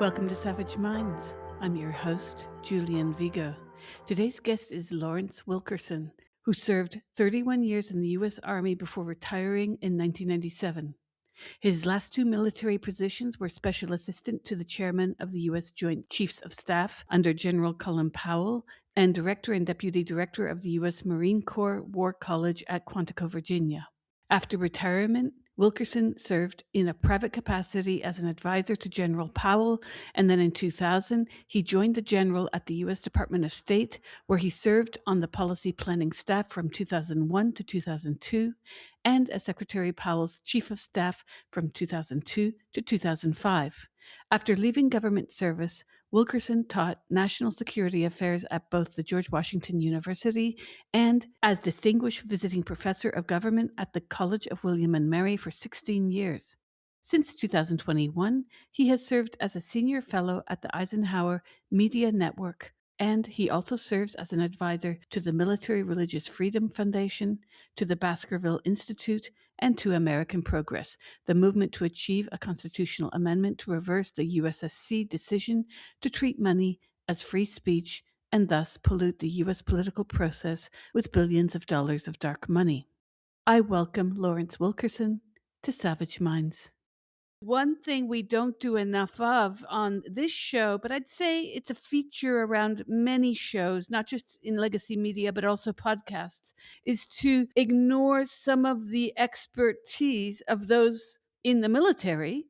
Welcome to Savage Minds. I'm your host, Julian Vigo. Today's guest is Lawrence Wilkerson, who served 31 years in the U.S. Army before retiring in 1997. His last two military positions were Special Assistant to the Chairman of the U.S. Joint Chiefs of Staff under General Colin Powell and Director and Deputy Director of the U.S. Marine Corps War College at Quantico, Virginia. After retirement, Wilkerson served in a private capacity as an advisor to General Powell, and then in 2000, he joined the general at the U.S. Department of State, where he served on the policy planning staff from 2001 to 2002, and as Secretary Powell's Chief of Staff from 2002 to 2005. After leaving government service, Wilkerson taught national security affairs at both the George Washington University and as Distinguished Visiting Professor of Government at the College of William and Mary for 16 years. Since 2021, he has served as a Senior Fellow at the Eisenhower Media Network, and he also serves as an advisor to the Military Religious Freedom Foundation, to the Baskerville Institute, and to American Progress, the movement to achieve a constitutional amendment to reverse the USSC decision to treat money as free speech and thus pollute the U.S. political process with billions of dollars of dark money. I welcome Lawrence Wilkerson to Savage Minds. One thing we don't do enough of on this show, but I'd say it's a feature around many shows, not just in legacy media, but also podcasts, is to ignore some of the expertise of those in the military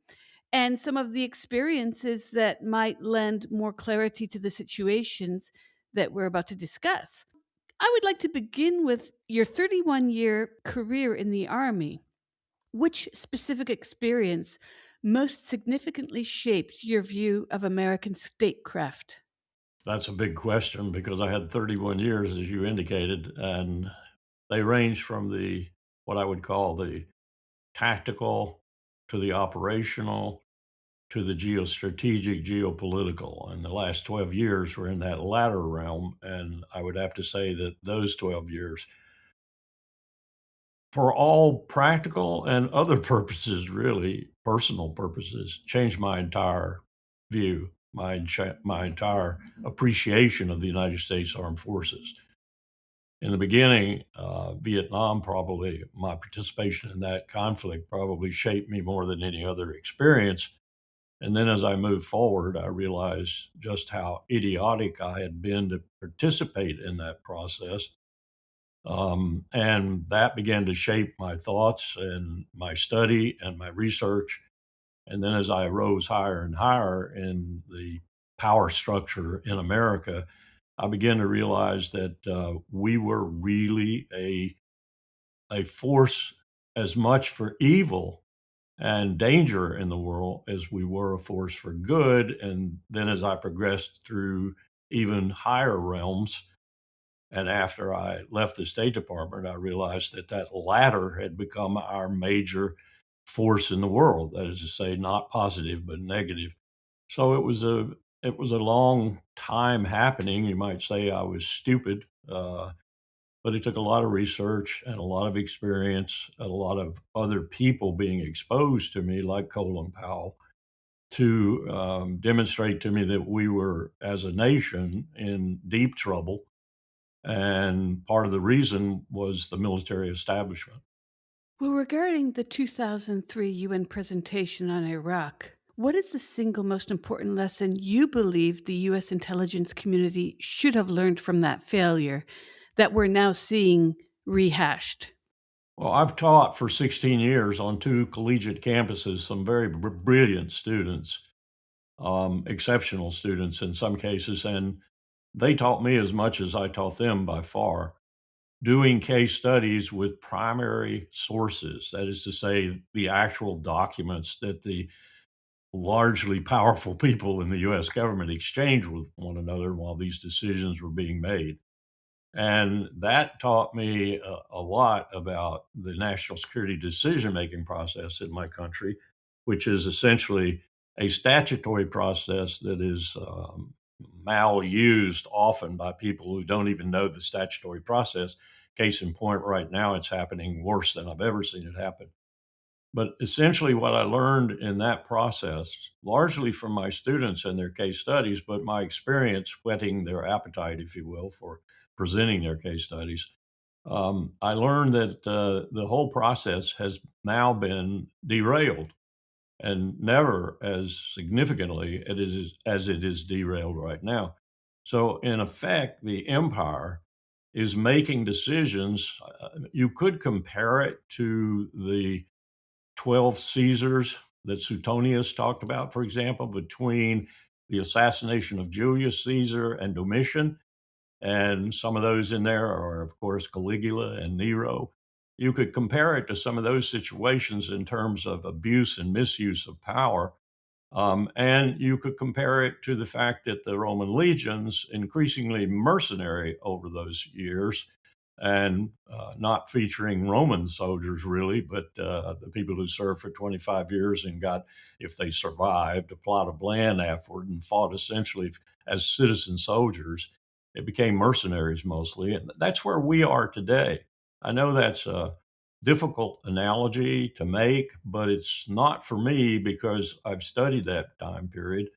and some of the experiences that might lend more clarity to the situations that we're about to discuss. I would like to begin with your 31-year career in the Army. Which specific experience most significantly shaped your view of American statecraft? That's a big question because I had 31 years, as you indicated, and they range from what I would call the tactical to the operational to the geostrategic, geopolitical. And the last 12 years were in that latter realm. And I would have to say that those 12 years, for all practical and other purposes, really personal purposes, changed my entire view, my entire appreciation of the United States Armed Forces. In the beginning, Vietnam, probably my participation in that conflict probably shaped me more than any other experience. And then as I moved forward, I realized just how idiotic I had been to participate in that process. And that began to shape my thoughts and my study and my research. And then as I rose higher and higher in the power structure in America, I began to realize that we were really a force as much for evil and danger in the world as we were a force for good. And then as I progressed through even higher realms, and after I left the State Department, I realized that latter had become our major force in the world. That is to say, not positive, but negative. So it was a long time happening. You might say I was stupid, but it took a lot of research and a lot of experience and a lot of other people being exposed to me, like Colin Powell, to demonstrate to me that we were, as a nation, in deep trouble. And part of the reason was the military establishment. Well, regarding the 2003 UN presentation on Iraq, what is the single most important lesson you believe the U.S. intelligence community should have learned from that failure that we're now seeing rehashed? Well, I've taught for 16 years on two collegiate campuses, some very brilliant students, exceptional students in some cases, and they taught me as much as I taught them by far. Doing case studies with primary sources, that is to say, the actual documents that the largely powerful people in the US government exchanged with one another while these decisions were being made. And that taught me a lot about the national security decision making process in my country, which is essentially a statutory process that is malused often by people who don't even know the statutory process. Case in point, right now, it's happening worse than I've ever seen it happen. But essentially, what I learned in that process, largely from my students and their case studies, but my experience whetting their appetite, if you will, for presenting their case studies, I learned that the whole process has now been derailed, and never as significantly as it is derailed right now. So, in effect, the empire is making decisions. You could compare it to the 12 Caesars that Suetonius talked about, for example, between the assassination of Julius Caesar and Domitian. And some of those in there are, of course, Caligula and Nero. You could compare it to some of those situations in terms of abuse and misuse of power. And you could compare it to the fact that the Roman legions, increasingly mercenary over those years, and not featuring Roman soldiers really, but the people who served for 25 years and got, if they survived, a plot of land afterward and fought essentially as citizen soldiers. It became mercenaries mostly. And that's where we are today. I know that's a difficult analogy to make, but it's not for me because I've studied that time period.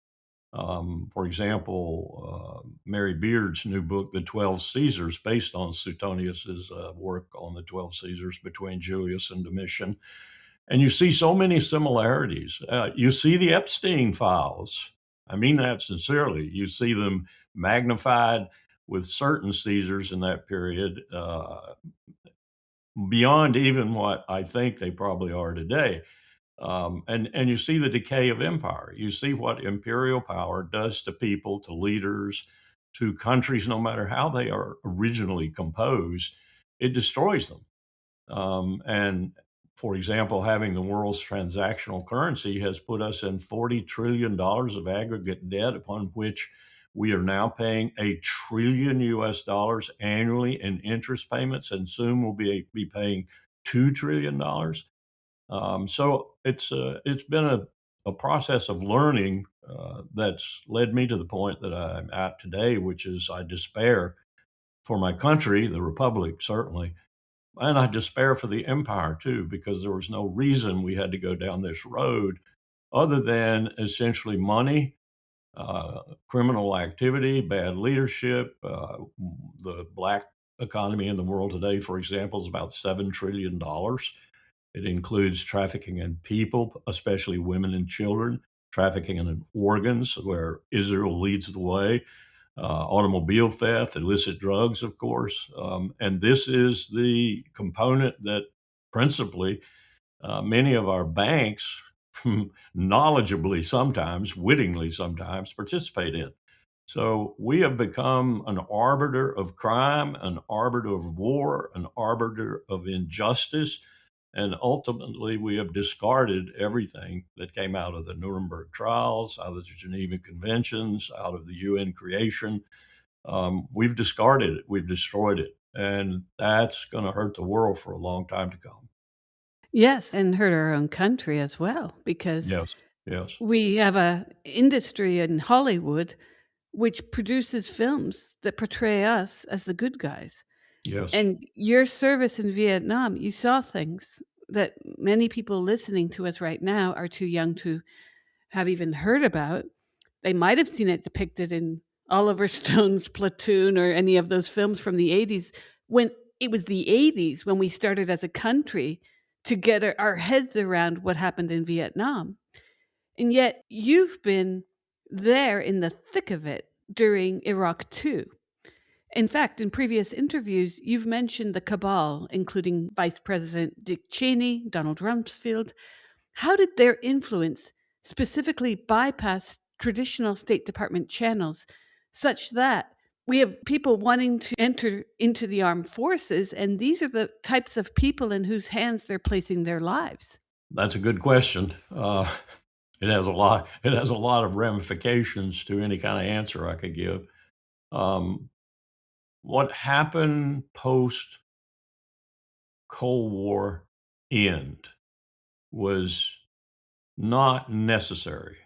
For example, Mary Beard's new book, The 12 Caesars, based on Suetonius's work on the 12 Caesars between Julius and Domitian. And you see so many similarities. You see the Epstein files. I mean that sincerely. You see them magnified with certain Caesars in that period, beyond even what I think they probably are today. And you see the decay of empire. You see what imperial power does to people, to leaders, to countries, no matter how they are originally composed. It destroys them. And for example, having the world's transactional currency has put us in $40 trillion of aggregate debt, upon which we are now paying $1 trillion US annually in interest payments, and soon we'll be paying $2 trillion. So it's been a process of learning that's led me to the point that I'm at today, which is I despair for my country, the republic certainly, and I despair for the empire too, because there was no reason we had to go down this road other than essentially money, criminal activity, bad leadership. The black economy in the world today, for example, is about $7 trillion. It includes trafficking in people, especially women and children, trafficking in organs, where Israel leads the way, automobile theft, illicit drugs, of course. And this is the component that principally many of our banks, knowledgeably sometimes, wittingly sometimes, participate in. So we have become an arbiter of crime, an arbiter of war, an arbiter of injustice. And ultimately, we have discarded everything that came out of the Nuremberg trials, out of the Geneva Conventions, out of the UN creation. We've discarded it, we've destroyed it. And that's going to hurt the world for a long time to come. Yes, and hurt our own country as well, because Yes, yes, we have a industry in Hollywood which produces films that portray us as the good guys. yes. And your service in Vietnam, you saw things that many people listening to us right now are too young to have even heard about. They might have seen it depicted in Oliver Stone's Platoon or any of those films from the 80s, when it was the 80s when we started as a country to get our heads around what happened in Vietnam. And yet you've been there in the thick of it during Iraq too. In fact, in previous interviews, you've mentioned the cabal, including Vice President Dick Cheney, Donald Rumsfeld. How did their influence specifically bypass traditional State Department channels such that we have people wanting to enter into the armed forces, and these are the types of people in whose hands they're placing their lives? That's a good question. It has a lot. It has a lot of ramifications to any kind of answer I could give. Um, what happened post Cold War end was not necessary.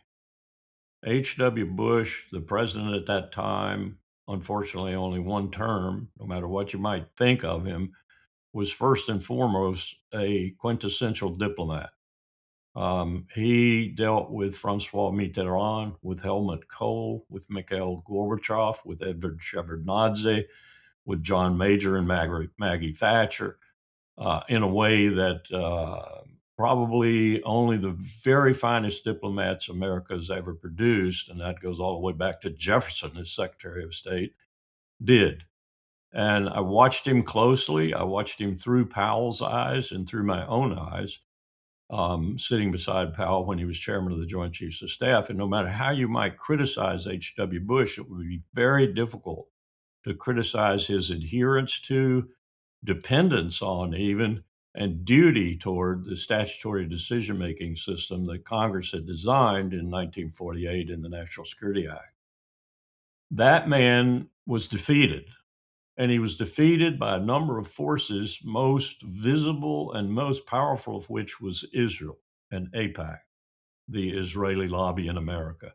H.W. Bush, the president at that time, unfortunately only one term, no matter what you might think of him, was first and foremost a quintessential diplomat. He dealt with Francois Mitterrand, with Helmut Kohl, with Mikhail Gorbachev, with Edward Shevardnadze, with John Major and Maggie Thatcher, in a way that probably only the very finest diplomats America has ever produced, and that goes all the way back to Jefferson as Secretary of State, did. And I watched him closely. I watched him through Powell's eyes and through my own eyes, sitting beside Powell when he was chairman of the Joint Chiefs of Staff. And no matter how you might criticize H.W. Bush, it would be very difficult to criticize his adherence to, dependence on even, and duty toward the statutory decision-making system that Congress had designed in 1948 in the National Security Act. That man was defeated, and he was defeated by a number of forces, most visible and most powerful of which was Israel and AIPAC, the Israeli lobby in America.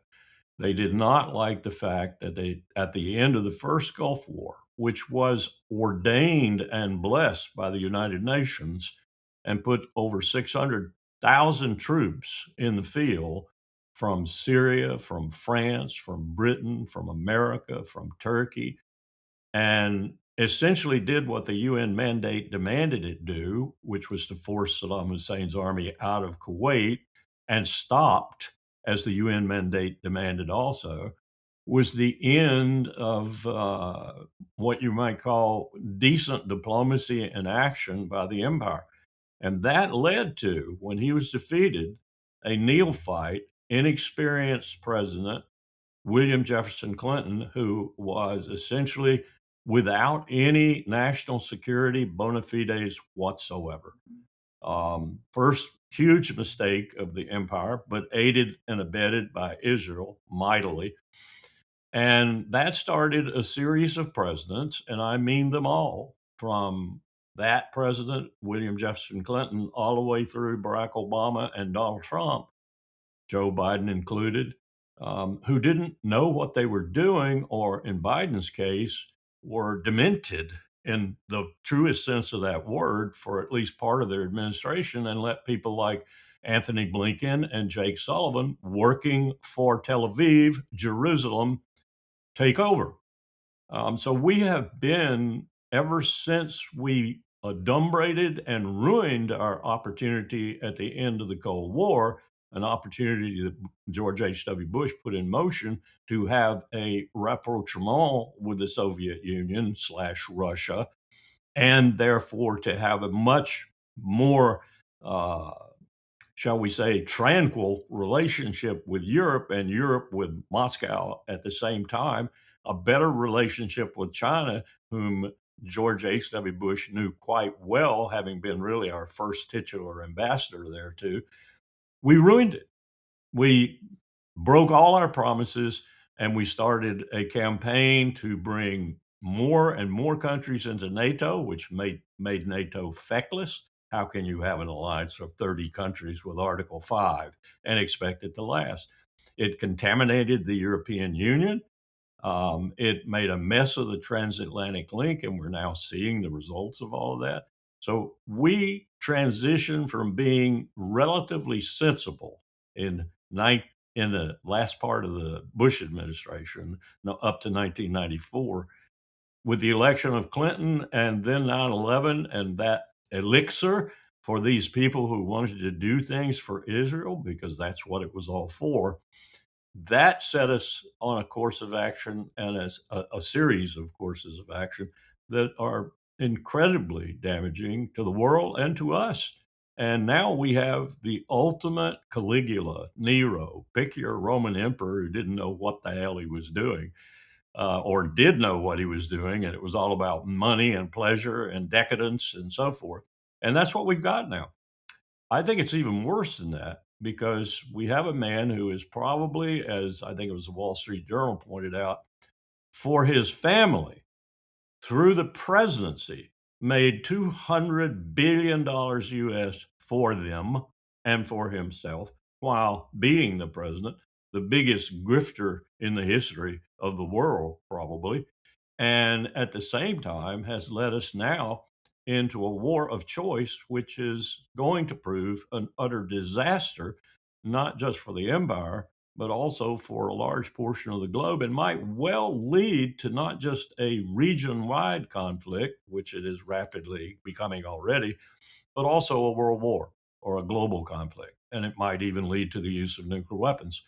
They did not like the fact that at the end of the first Gulf War, which was ordained and blessed by the United Nations and put over 600,000 troops in the field from Syria, from France, from Britain, from America, from Turkey, and essentially did what the UN mandate demanded it do, which was to force Saddam Hussein's army out of Kuwait, and stopped, as the UN mandate demanded also, was the end of what you might call decent diplomacy and action by the empire. And that led to, when he was defeated, a neophyte, inexperienced president, William Jefferson Clinton, who was essentially without any national security bona fides whatsoever. First huge mistake of the empire, but aided and abetted by Israel mightily. And that started a series of presidents, and I mean them all, from that president, William Jefferson Clinton, all the way through Barack Obama and Donald Trump, Joe Biden included, who didn't know what they were doing, or in Biden's case, were demented in the truest sense of that word for at least part of their administration, and let people like Anthony Blinken and Jake Sullivan, working for Tel Aviv, Jerusalem, take over. So we have been, ever since we adumbrated and ruined our opportunity at the end of the Cold War, an opportunity that George H.W. Bush put in motion to have a rapprochement with the Soviet Union / Russia, and therefore to have a much more, shall we say, tranquil relationship with Europe, and Europe with Moscow at the same time, a better relationship with China, whom George H.W. Bush knew quite well, having been really our first titular ambassador there too. We ruined it. We broke all our promises, and we started a campaign to bring more and more countries into NATO, which made NATO feckless. How can you have an alliance of 30 countries with Article 5 and expect it to last? It contaminated the European Union. It made a mess of the transatlantic link, and we're now seeing the results of all of that. So we transitioned from being relatively sensible in the last part of the Bush administration, up to 1994, with the election of Clinton and then 9/11, and that elixir for these people who wanted to do things for Israel, because that's what it was all for. That set us on a course of action, and as a series of courses of action that are incredibly damaging to the world and to us. And now we have the ultimate Caligula, Nero, pick your Roman emperor who didn't know what the hell he was doing, or did know what he was doing, and it was all about money and pleasure and decadence and so forth. And that's what we've got now. I think it's even worse than that, because we have a man who is probably, as I think it was the Wall Street Journal pointed out, for his family, through the presidency, made $200 billion US for them and for himself, while being the president, the biggest grifter in the history of the world, probably. And at the same time has led us now into a war of choice, which is going to prove an utter disaster, not just for the empire, but also for a large portion of the globe, and might well lead to not just a region-wide conflict, which it is rapidly becoming already, but also a world war or a global conflict. And it might even lead to the use of nuclear weapons.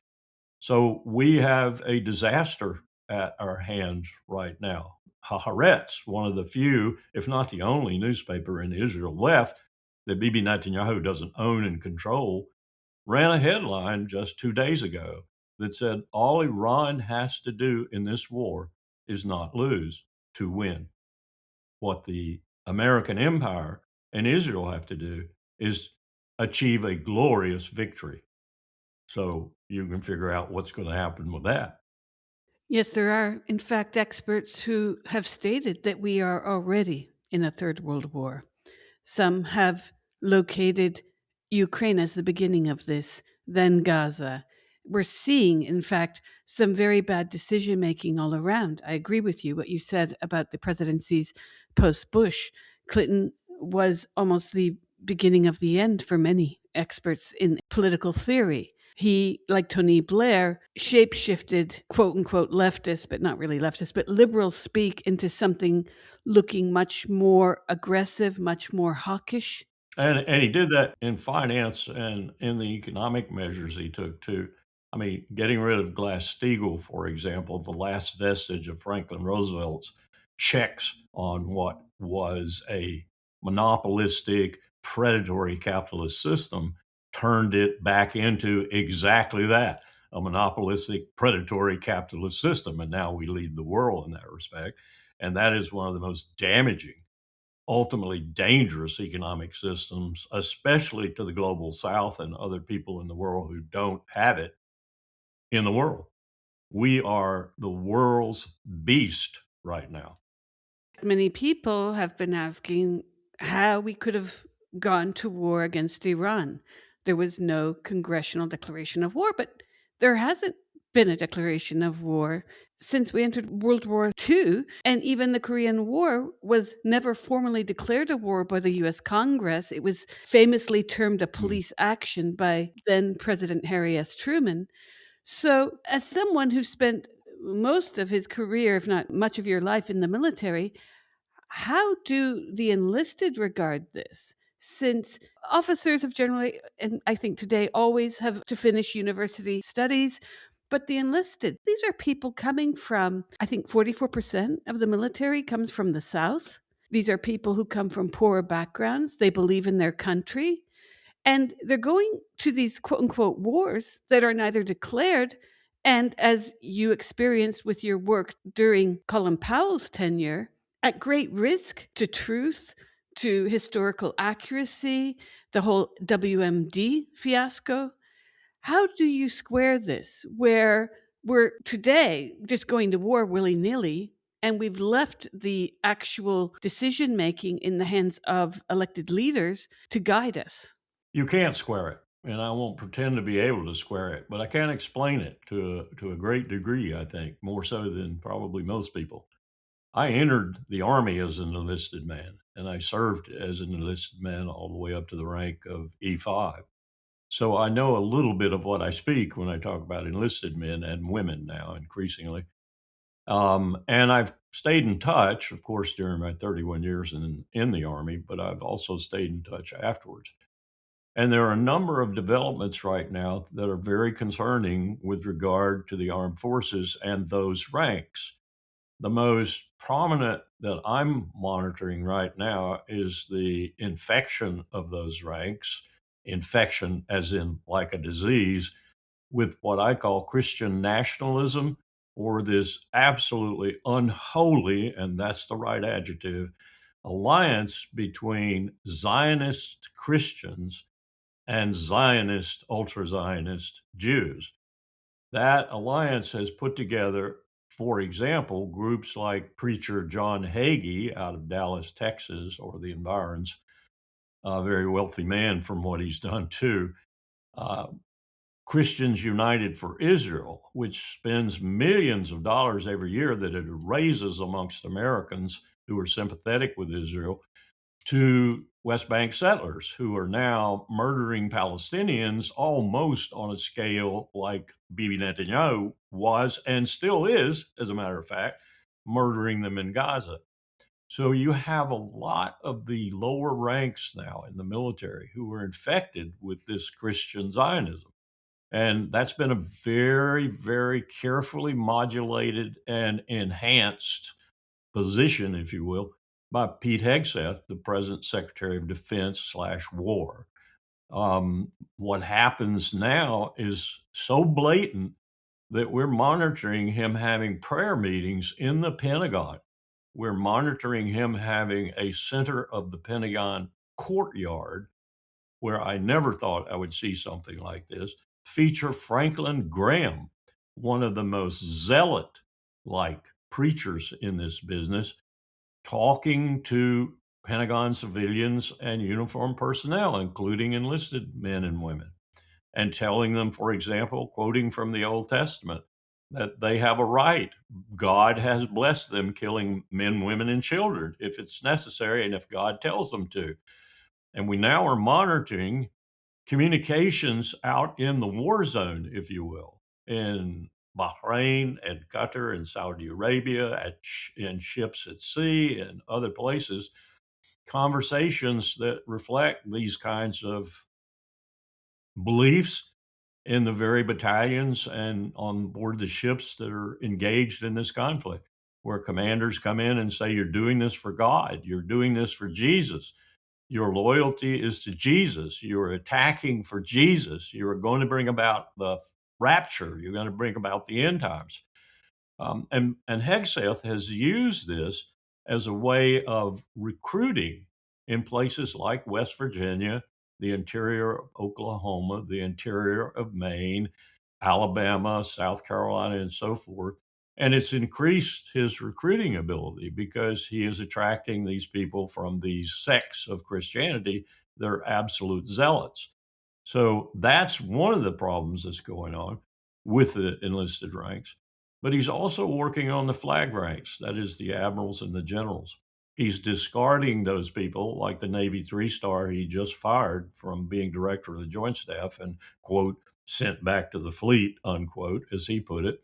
So we have a disaster at our hands right now. Haaretz, one of the few, if not the only newspaper in Israel left that Bibi Netanyahu doesn't own and control, ran a headline just 2 days ago that said all Iran has to do in this war is not lose, to win. What the American empire and Israel have to do is achieve a glorious victory. So you can figure out what's going to happen with that. Yes, there are, in fact, experts who have stated that we are already in a third world war. Some have located Ukraine as the beginning of this, then Gaza. We're seeing, in fact, some very bad decision making all around. I agree with you, what you said about the presidencies post Bush. Clinton was almost the beginning of the end for many experts in political theory. He, like Tony Blair, shape-shifted, quote unquote, leftist, but not really leftist, but liberal speak into something looking much more aggressive, much more hawkish. And he did that in finance and in the economic measures he took too. I mean, getting rid of Glass-Steagall, for example, the last vestige of Franklin Roosevelt's checks on what was a monopolistic, predatory capitalist system, turned it back into exactly that, a monopolistic, predatory capitalist system. And now we lead the world in that respect. And that is one of the most damaging, ultimately dangerous economic systems, especially to the global south and other people in the world who don't have it in the world. We are the world's beast right now. Many people have been asking how we could have gone to war against Iran. There was no congressional declaration of war, but there hasn't been a declaration of war since we entered World War II. And even the Korean War was never formally declared a war by the US Congress. It was famously termed a police action by then President Harry S. Truman. So, as someone who spent most of his career, if not much of your life, in the military, how do the enlisted regard this? Since officers have generally, and I think today, always have to finish university studies, but the enlisted, these are people coming from, I think 44% of the military comes from the South. These are people who come from poorer backgrounds. They believe in their country. And they're going to these quote unquote wars that are neither declared. And as you experienced with your work during Colin Powell's tenure, at great risk to truth, to historical accuracy, the whole WMD fiasco. How do you square this where we're today just going to war willy nilly and we've left the actual decision making in the hands of elected leaders to guide us? You can't square it, and I won't pretend to be able to square it, but I can explain it to a great degree, I think, more so than probably most people. I entered the Army as an enlisted man, and I served as an enlisted man all the way up to the rank of E5. So I know a little bit of what I speak when I talk about enlisted men and women now, increasingly. And I've stayed in touch, of course, during my 31 years in the Army, but I've also stayed in touch afterwards. And there are a number of developments right now that are very concerning with regard to the armed forces and those ranks. The most prominent that I'm monitoring right now is the infection of those ranks, infection as in like a disease, with what I call Christian nationalism, or this absolutely unholy, and that's the right adjective, alliance between Zionist Christians and Zionist, ultra Zionist Jews. That alliance has put together, for example, groups like preacher John Hagee out of Dallas, Texas, or the environs, a very wealthy man from what he's done too. Uh, Christians United for Israel, which spends millions of dollars every year that it raises amongst Americans who are sympathetic with Israel to West Bank settlers who are now murdering Palestinians almost on a scale like Bibi Netanyahu was and still is, as a matter of fact, murdering them in Gaza. So you have a lot of the lower ranks now in the military who are infected with this Christian Zionism. And that's been a very, very carefully modulated and enhanced position, if you will, by Pete Hegseth, the present Secretary of Defense / War. What happens now is so blatant that we're monitoring him having prayer meetings in the Pentagon. We're monitoring him having a center of the Pentagon courtyard, where I never thought I would see something like this, feature Franklin Graham, one of the most zealot like preachers in this business, talking to Pentagon civilians and uniformed personnel, including enlisted men and women, and telling them, for example, quoting from the Old Testament, that they have a right. God has blessed them killing men, women, and children if it's necessary and if God tells them to. And we now are monitoring communications out in the war zone, if you will, in Bahrain and Qatar and Saudi Arabia, in ships at sea and other places, conversations that reflect these kinds of beliefs in the very battalions and on board the ships that are engaged in this conflict, where commanders come in and say, you're doing this for God, you're doing this for Jesus. Your loyalty is to Jesus. You're attacking for Jesus. You're going to bring about the rapture. You're going to bring about the end times. And Hegseth has used this as a way of recruiting in places like West Virginia, the interior of Oklahoma, the interior of Maine, Alabama, South Carolina, and so forth. And it's increased his recruiting ability because he is attracting these people from these sects of Christianity that are absolute zealots. So that's one of the problems that's going on with the enlisted ranks. But he's also working on the flag ranks, that is, the admirals and the generals. He's discarding those people like the Navy 3-star he just fired from being director of the Joint Staff and, quote, sent back to the fleet, unquote, as he put it.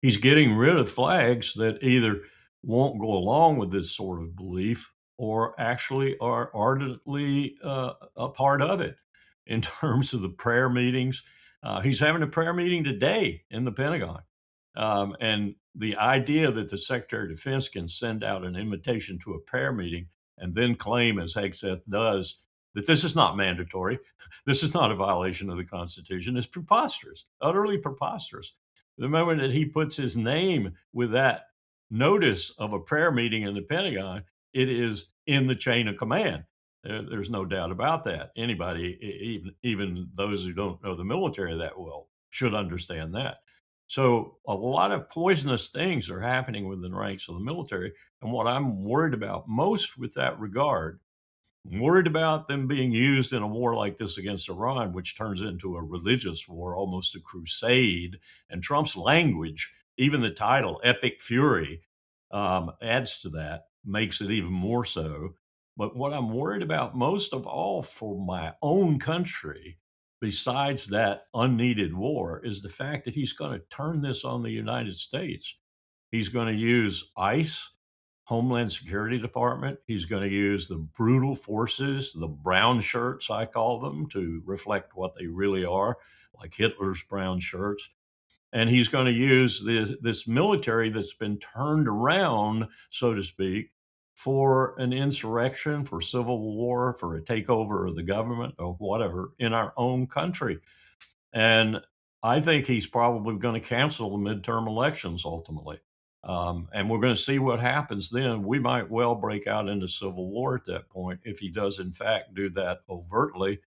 He's getting rid of flags that either won't go along with this sort of belief or actually are ardently a part of it in terms of the prayer meetings. He's having a prayer meeting today in the Pentagon. And the idea that the Secretary of Defense can send out an invitation to a prayer meeting and then claim, as Hegseth does, that this is not mandatory, this is not a violation of the Constitution, is preposterous, utterly preposterous. The moment that he puts his name with that notice of a prayer meeting in the Pentagon, it is in the chain of command. There's no doubt about that. Anybody, even those who don't know the military that well, should understand that. So a lot of poisonous things are happening within the ranks of the military. And what I'm worried about most with that regard, I'm worried about them being used in a war like this against Iran, which turns into a religious war, almost a crusade. And Trump's language, even the title, Epic Fury, adds to that, makes it even more so. But what I'm worried about most of all for my own country, besides that unneeded war, is the fact that he's going to turn this on the United States. He's going to use ICE, Homeland Security Department. He's going to use the brutal forces, the brown shirts, I call them, to reflect what they really are, like Hitler's brown shirts. And he's going to use this military that's been turned around, so to speak, for an insurrection, for civil war, for a takeover of the government or whatever in our own country. And I think he's probably going to cancel the midterm elections ultimately. And we're going to see what happens then. We might well break out into civil war at that point if he does, in fact, do that overtly.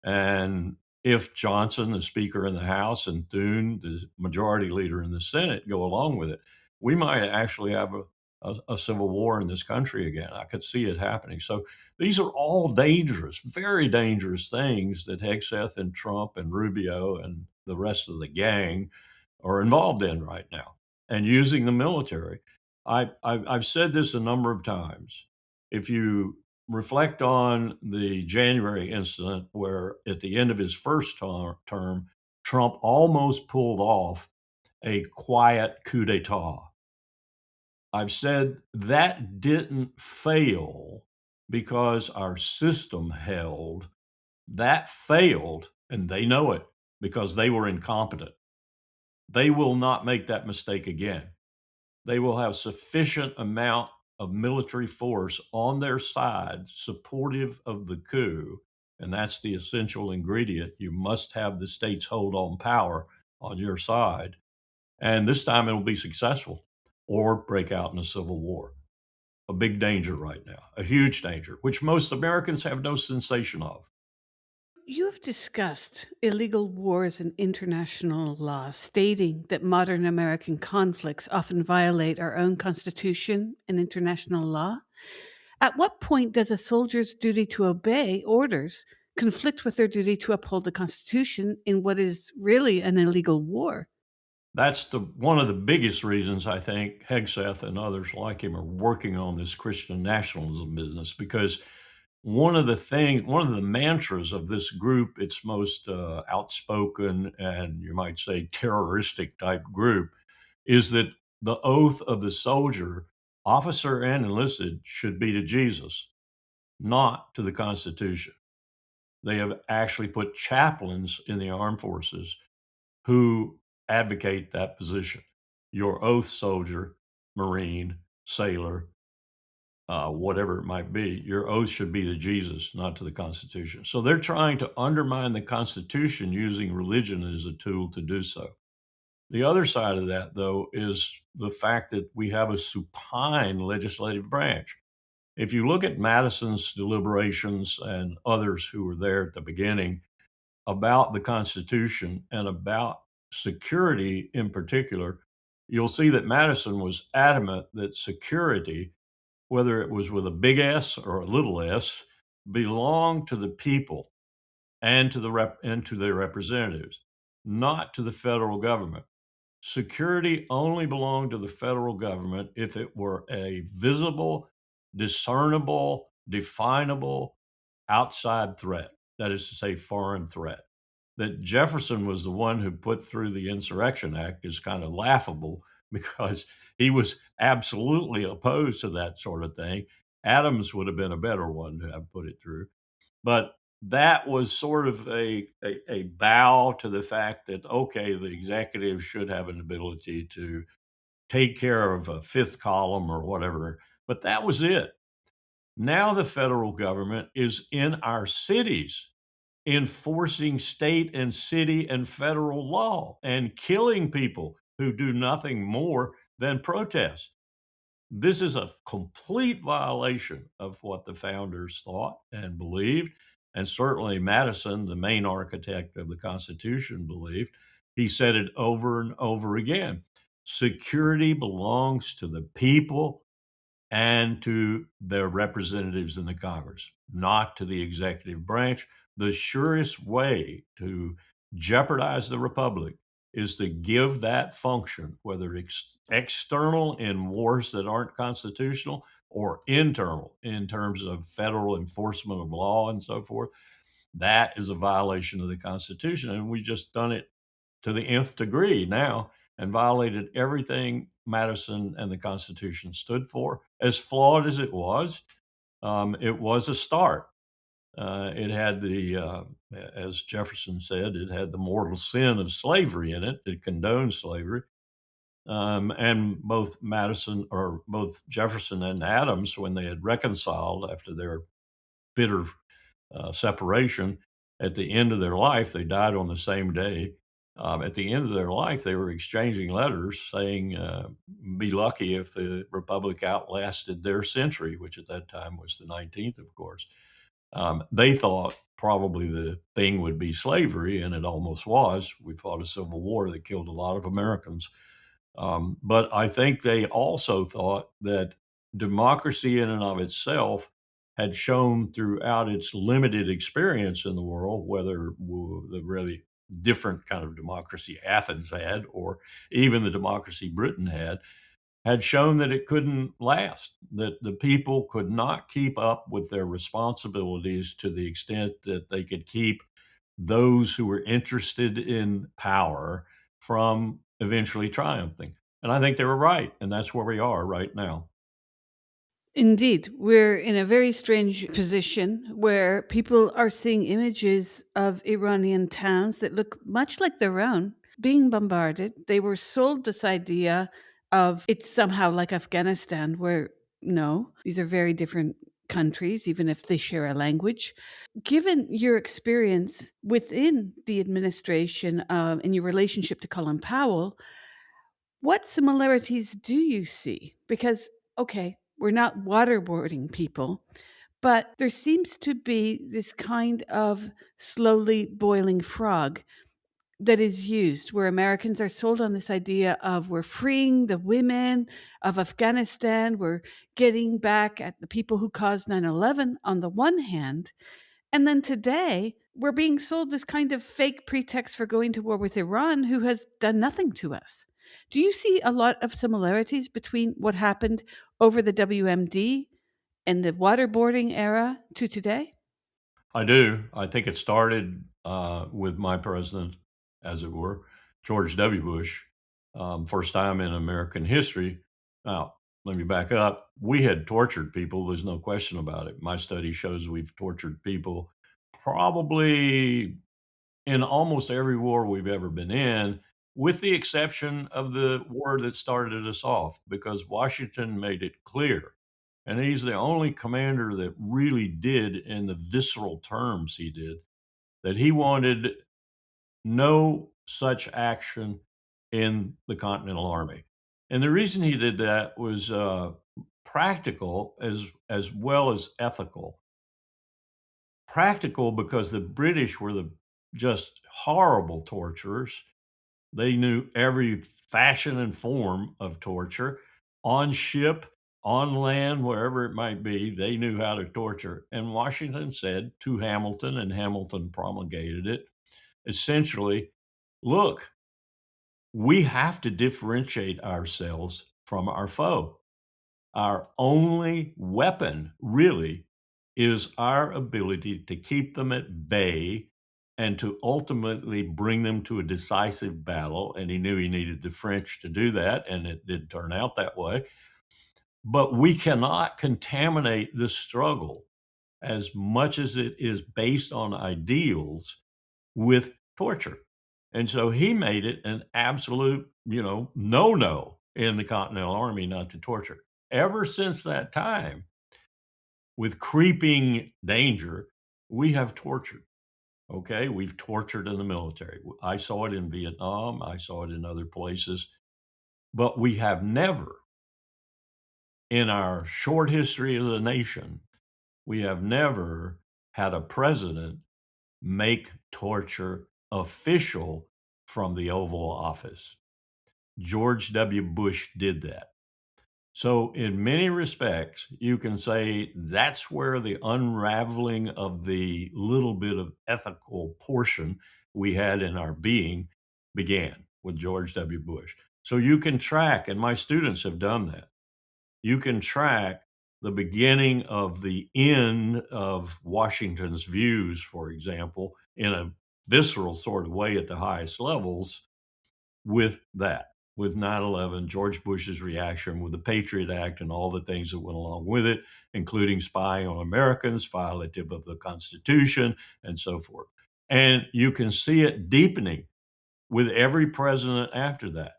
And if Johnson, the Speaker in the House, and Thune, the Majority Leader in the Senate, go along with it, we might actually have a civil war in this country again. I could see it happening. So these are all dangerous, very dangerous things that Hegseth and Trump and Rubio and the rest of the gang are involved in right now and using the military. I've said this a number of times. If you reflect on the January incident where, at the end of his first term, Trump almost pulled off a quiet coup d'etat. I've said that didn't fail because our system held. That failed, and they know it because they were incompetent. They will not make that mistake again. They will have sufficient amount of military force on their side supportive of the coup, and that's the essential ingredient. You must have the state's hold on power on your side, and this time it'll be successful or break out in a civil war. A big danger right now, a huge danger, which most Americans have no sensation of. You have discussed illegal wars and international law, stating that modern American conflicts often violate our own Constitution and international law. At what point does a soldier's duty to obey orders conflict with their duty to uphold the Constitution in what is really an illegal war? That's one of the biggest reasons I think Hegseth and others like him are working on this Christian nationalism business, because one of the mantras of this group, its most outspoken and, you might say, terroristic type group, is that the oath of the soldier, officer and enlisted, should be to Jesus, not to the Constitution. They have actually put chaplains in the armed forces who advocate that position. Your oath soldier, Marine, sailor, whatever it might be, your oath should be to Jesus, not to the Constitution. So they're trying to undermine the Constitution using religion as a tool to do so. The other side of that, though, is the fact that we have a supine legislative branch. If you look at Madison's deliberations and others who were there at the beginning about the Constitution and about security in particular, you'll see that Madison was adamant that security, whether it was with a big S or a little s, belonged to the people and to their representatives, not to the federal government. Security only belonged to the federal government if it were a visible, discernible, definable outside threat, that is to say, foreign threat. That Jefferson was the one who put through the Insurrection Act is kind of laughable because he was absolutely opposed to that sort of thing. Adams would have been a better one to have put it through. But that was sort of a bow to the fact that, okay, the executive should have an ability to take care of a fifth column or whatever. But that was it. Now the federal government is in our cities enforcing state and city and federal law and killing people who do nothing more than protest. This is a complete violation of what the founders thought and believed, and certainly Madison, the main architect of the Constitution, believed. He said it over and over again. Security belongs to the people and to their representatives in the Congress, not to the executive branch. The surest way to jeopardize the republic is to give that function, whether external in wars that aren't constitutional or internal in terms of federal enforcement of law and so forth. That is a violation of the Constitution. And we just done it to the nth degree now and violated everything Madison and the Constitution stood for. As flawed as it was a start. It had as Jefferson said, it had the mortal sin of slavery in it. It condoned slavery. And both Jefferson and Adams, when they had reconciled after their bitter separation, at the end of their life, they died on the same day. At the end of their life, they were exchanging letters saying, be lucky if the Republic outlasted their century, which at that time was the 19th, of course. They thought probably the thing would be slavery, and it almost was. We fought a civil war that killed a lot of Americans. But I think they also thought that democracy in and of itself had shown throughout its limited experience in the world, whether the really different kind of democracy Athens had or even the democracy Britain had, had shown that it couldn't last, that the people could not keep up with their responsibilities to the extent that they could keep those who were interested in power from eventually triumphing. And I think they were right. And that's where we are right now. Indeed, we're in a very strange position where people are seeing images of Iranian towns that look much like their own being bombarded. They were sold this idea of it's somehow like Afghanistan, where no, these are very different countries, even if they share a language. Given your experience within the administration and your relationship to Colin Powell, what similarities do you see? Because, okay, we're not waterboarding people, but there seems to be this kind of slowly boiling frog that is used where Americans are sold on this idea of we're freeing the women of Afghanistan, we're getting back at the people who caused 9/11 on the one hand, and then today, we're being sold this kind of fake pretext for going to war with Iran, who has done nothing to us. Do you see a lot of similarities between what happened over the WMD and the waterboarding era to today? I do. I think it started with my president, as it were, George W. Bush, first time in American history. Now, let me back up. We had tortured people. There's no question about it. My study shows we've tortured people probably in almost every war we've ever been in, with the exception of the war that started us off, because Washington made it clear. And he's the only commander that really did, in the visceral terms he did, that he wanted no such action in the Continental Army. And the reason he did that was practical as well as ethical. Practical because the British were the just horrible torturers. They knew every fashion and form of torture on ship, on land, wherever it might be. They knew how to torture. And Washington said to Hamilton, and Hamilton promulgated it, essentially, look, we have to differentiate ourselves from our foe. Our only weapon, really, is our ability to keep them at bay and to ultimately bring them to a decisive battle. And he knew he needed the French to do that, and it did turn out that way. But we cannot contaminate this struggle, as much as it is based on ideals, with torture. And so he made it an absolute, no in the Continental Army not to torture. Ever since that time, with creeping danger, we have tortured. Okay, we've tortured in the military. I saw it in Vietnam, I saw it in other places, but we have never, in our short history as a nation, we have never had a president make torture official from the Oval Office. George W. Bush did that. So, in many respects, you can say that's where the unraveling of the little bit of ethical portion we had in our being began with George W. Bush. So, you can track, and my students have done that. You can track the beginning of the end of Washington's views, for example, in a visceral sort of way at the highest levels with that, with 9/11, George Bush's reaction, with the Patriot Act and all the things that went along with it, including spying on Americans, violative of the Constitution, and so forth. And you can see it deepening with every president after that.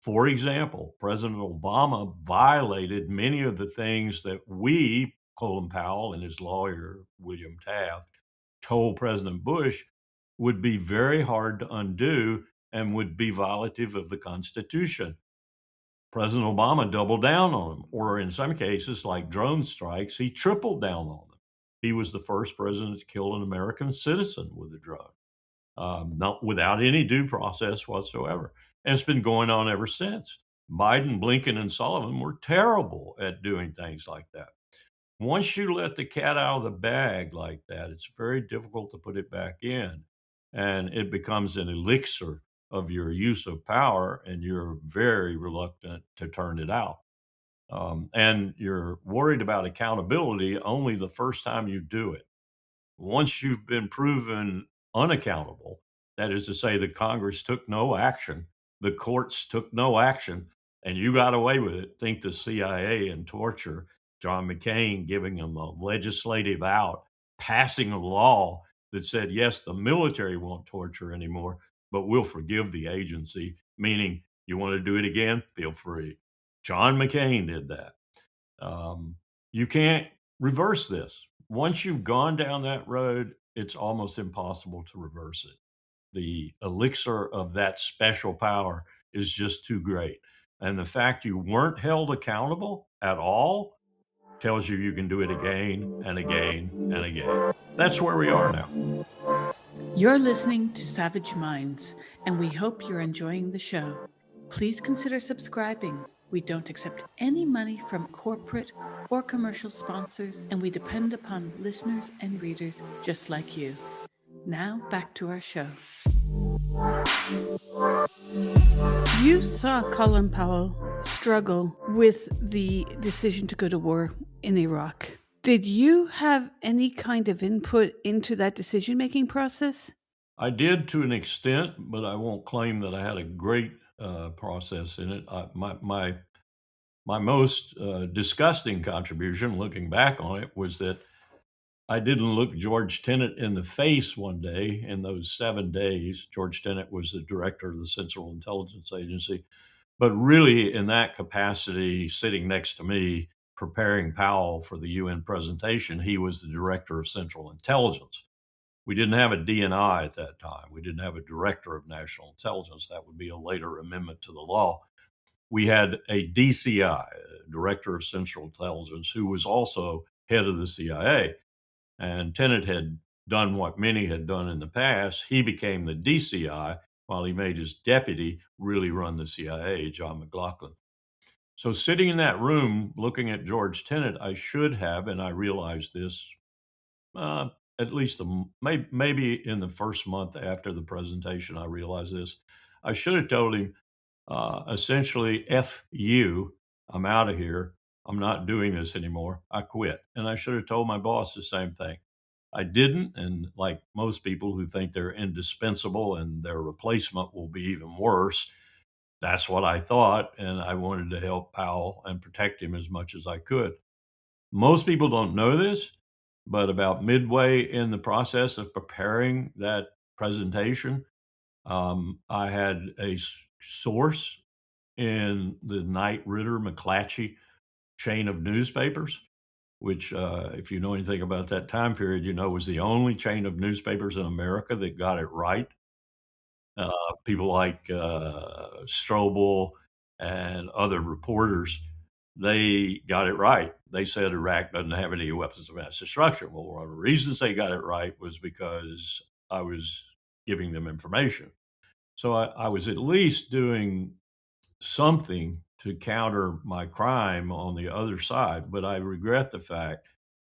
For example, President Obama violated many of the things that we, Colin Powell and his lawyer, William Taft, told President Bush would be very hard to undo and would be violative of the Constitution. President Obama doubled down on them, or in some cases, like drone strikes, he tripled down on them. He was the first president to kill an American citizen with a drone, not without any due process whatsoever. And it's been going on ever since. Biden, Blinken, and Sullivan were terrible at doing things like that. Once you let the cat out of the bag like that, it's very difficult to put it back in. And it becomes an elixir of your use of power, and you're very reluctant to turn it out. And you're worried about accountability only the first time you do it. Once you've been proven unaccountable, that is to say, the Congress took no action, the courts took no action, and you got away with it. Think the CIA and torture, John McCain giving them a legislative out, passing a law that said, yes, the military won't torture anymore, but we'll forgive the agency, meaning you want to do it again, feel free. John McCain did that. You can't reverse this. Once you've gone down that road, it's almost impossible to reverse it. The elixir of that special power is just too great. And the fact you weren't held accountable at all tells you can do it again and again and again. That's where we are now. You're listening to Savage Minds, and we hope you're enjoying the show. Please consider subscribing. We don't accept any money from corporate or commercial sponsors, and we depend upon listeners and readers just like you. Now, back to our show. You saw Colin Powell struggle with the decision to go to war in Iraq. Did you have any kind of input into that decision-making process? I did to an extent, but I won't claim that I had a great process in it. My most disgusting contribution, looking back on it, was that I didn't look George Tenet in the face one day in those 7 days. George Tenet was the director of the Central Intelligence Agency, but really in that capacity, sitting next to me, preparing Powell for the UN presentation, he was the director of Central Intelligence. We didn't have a DNI at that time. We didn't have a director of national intelligence. That would be a later amendment to the law. We had a DCI, director of Central Intelligence, who was also head of the CIA. And Tenet had done what many had done in the past. He became the DCI while he made his deputy really run the CIA, John McLaughlin. So sitting in that room looking at George Tenet, I should have, and I realized this at least maybe in the first month after the presentation, I realized this. I should have told him essentially, F you, I'm out of here. I'm not doing this anymore. I quit. And I should have told my boss the same thing. I didn't. And like most people who think they're indispensable and their replacement will be even worse, that's what I thought. And I wanted to help Powell and protect him as much as I could. Most people don't know this, but about midway in the process of preparing that presentation, I had a source in the Knight Ridder McClatchy chain of newspapers, which, if you know anything about that time period, you know was the only chain of newspapers in America that got it right. People like Strobel and other reporters, they got it right. They said Iraq doesn't have any weapons of mass destruction. Well, one of the reasons they got it right was because I was giving them information. So I was at least doing something to counter my crime on the other side. But I regret the fact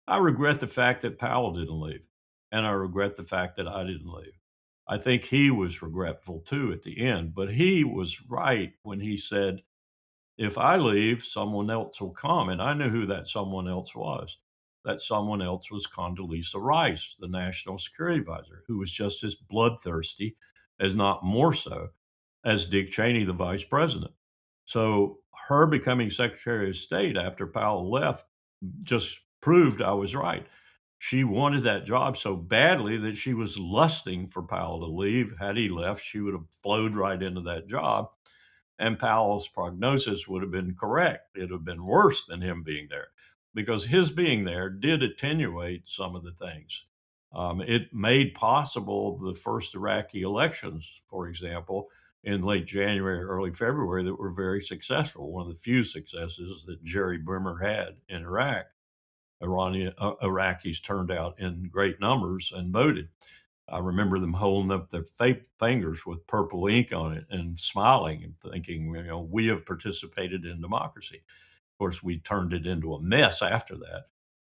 that Powell didn't leave. And I regret the fact that I didn't leave. I think he was regretful too at the end, but he was right when he said, if I leave, someone else will come. And I knew who that someone else was. That someone else was Condoleezza Rice, the national security advisor, who was just as bloodthirsty, as not more so, as Dick Cheney, the vice president. So her becoming Secretary of State after Powell left just proved I was right. She wanted that job so badly that she was lusting for Powell to leave. Had he left, she would have flowed right into that job. And Powell's prognosis would have been correct. It would have been worse than him being there because his being there did attenuate some of the things. It made possible the first Iraqi elections, for example, in late January, early February, that were very successful. One of the few successes that Jerry Bremer had in Iraq. Iraqis turned out in great numbers and voted. I remember them holding up their fingers with purple ink on it and smiling and thinking, we have participated in democracy. Of course, we turned it into a mess after that.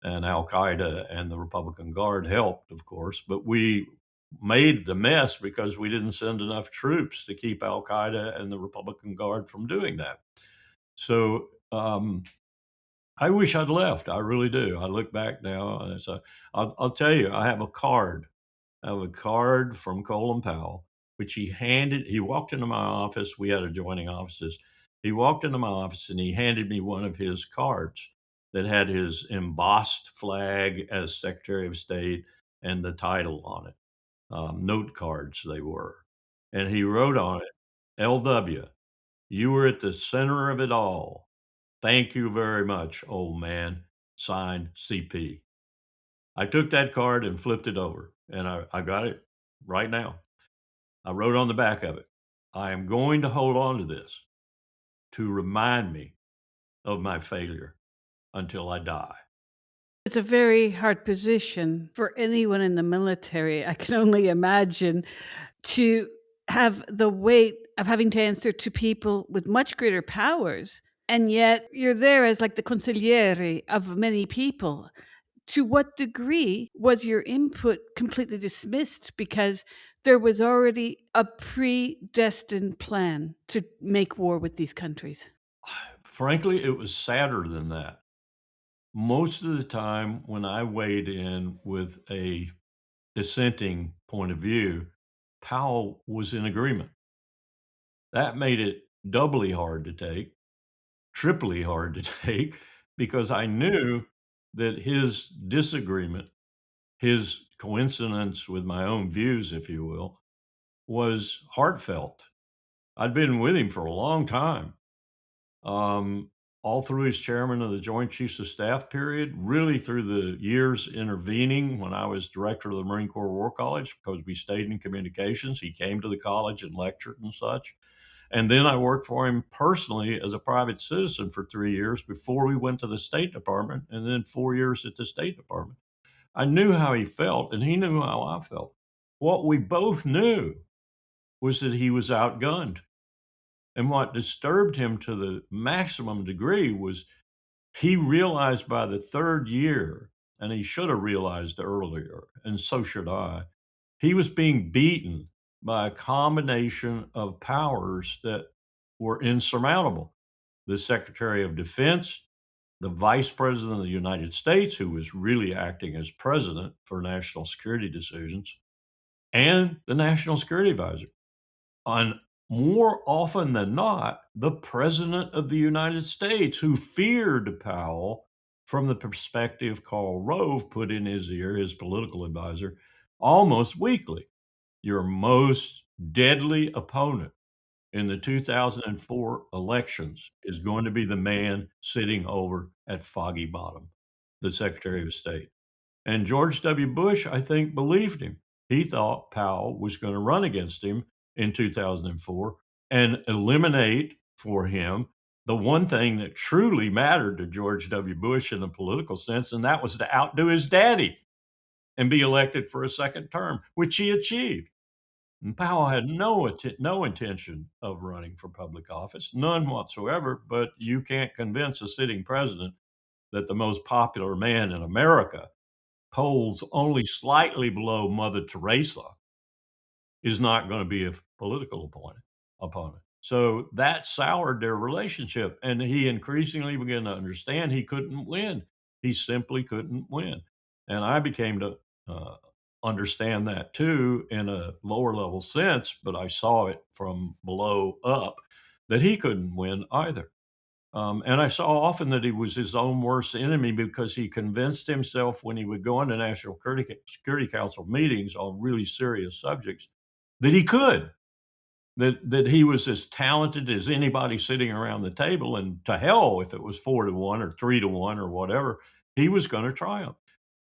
And Al Qaeda and the Republican Guard helped, of course, but we made the mess because we didn't send enough troops to keep Al Qaeda and the Republican Guard from doing that. So I wish I'd left. I really do. I look back now, and I'll tell you, I have a card. I have a card from Colin Powell, which he walked into my office. We had adjoining offices. He walked into my office and he handed me one of his cards that had his embossed flag as Secretary of State and the title on it. Note cards they were. And he wrote on it, LW, you were at the center of it all. Thank you very much, old man. Signed, CP. I took that card and flipped it over, and I got it right now. I wrote on the back of it, I am going to hold on to this to remind me of my failure until I die. It's a very hard position for anyone in the military. I can only imagine to have the weight of having to answer to people with much greater powers. And yet you're there as like the consigliere of many people. To what degree was your input completely dismissed because there was already a predestined plan to make war with these countries? Frankly, it was sadder than that. Most of the time, when I weighed in with a dissenting point of view, Powell was in agreement. That made it doubly hard to take, triply hard to take, because I knew that his disagreement, his coincidence with my own views, if you will, was heartfelt. I'd been with him for a long time, all through his chairman of the Joint Chiefs of Staff period, really through the years intervening when I was director of the Marine Corps War College, because we stayed in communications. He came to the college and lectured and such. And then I worked for him personally as a private citizen for 3 years before we went to the State Department, and then 4 years at the State Department. I knew how he felt, and he knew how I felt. What we both knew was that he was outgunned. And what disturbed him to the maximum degree was he realized by the third year, and he should have realized earlier, and so should I, he was being beaten by a combination of powers that were insurmountable. The Secretary of Defense, the Vice President of the United States, who was really acting as president for national security decisions, and the National Security Advisor. On more often than not, the President of the United States, who feared Powell from the perspective Karl Rove put in his ear, his political advisor, almost weekly. Your most deadly opponent in the 2004 elections is going to be the man sitting over at Foggy Bottom, the Secretary of State. And George W. Bush, I think, believed him. He thought Powell was going to run against him in 2004 and eliminate for him the one thing that truly mattered to George W. Bush in a political sense, and that was to outdo his daddy and be elected for a second term, which he achieved. And Powell had no intention of running for public office, none whatsoever. But you can't convince a sitting president that the most popular man in America, polls only slightly below Mother Teresa, is not going to be a political opponent. So that soured their relationship. And he increasingly began to understand he couldn't win. He simply couldn't win. And I became to understand that too in a lower level sense, but I saw it from below up that he couldn't win either. And I saw often that he was his own worst enemy because he convinced himself when he would go into National Security Council meetings on really serious subjects that he could, that he was as talented as anybody sitting around the table, and to hell if it was 4-1 or 3-1 or whatever, he was going to triumph.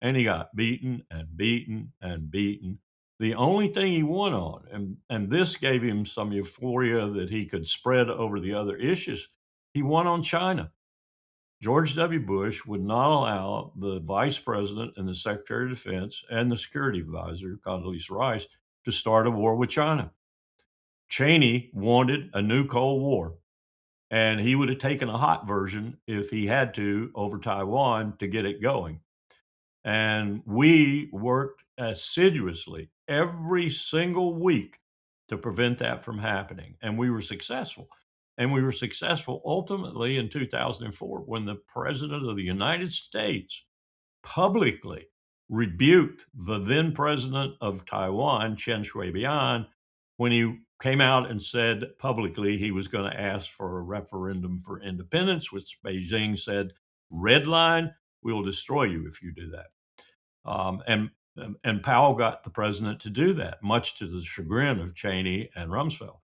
And he got beaten and beaten and beaten. The only thing he won on, and this gave him some euphoria that he could spread over the other issues, he won on China. George W. Bush would not allow the vice president and the secretary of defense and the security advisor, Condoleezza Rice, to start a war with China. Cheney wanted a new Cold War, and he would have taken a hot version if he had to over Taiwan to get it going. And we worked assiduously every single week to prevent that from happening, and we were successful. And we were successful ultimately in 2004 when the president of the United States publicly rebuked the then president of Taiwan, Chen Shui-bian, when he came out and said publicly he was going to ask for a referendum for independence, which Beijing said, red line, we will destroy you if you do that. And Powell got the president to do that, much to the chagrin of Cheney and Rumsfeld.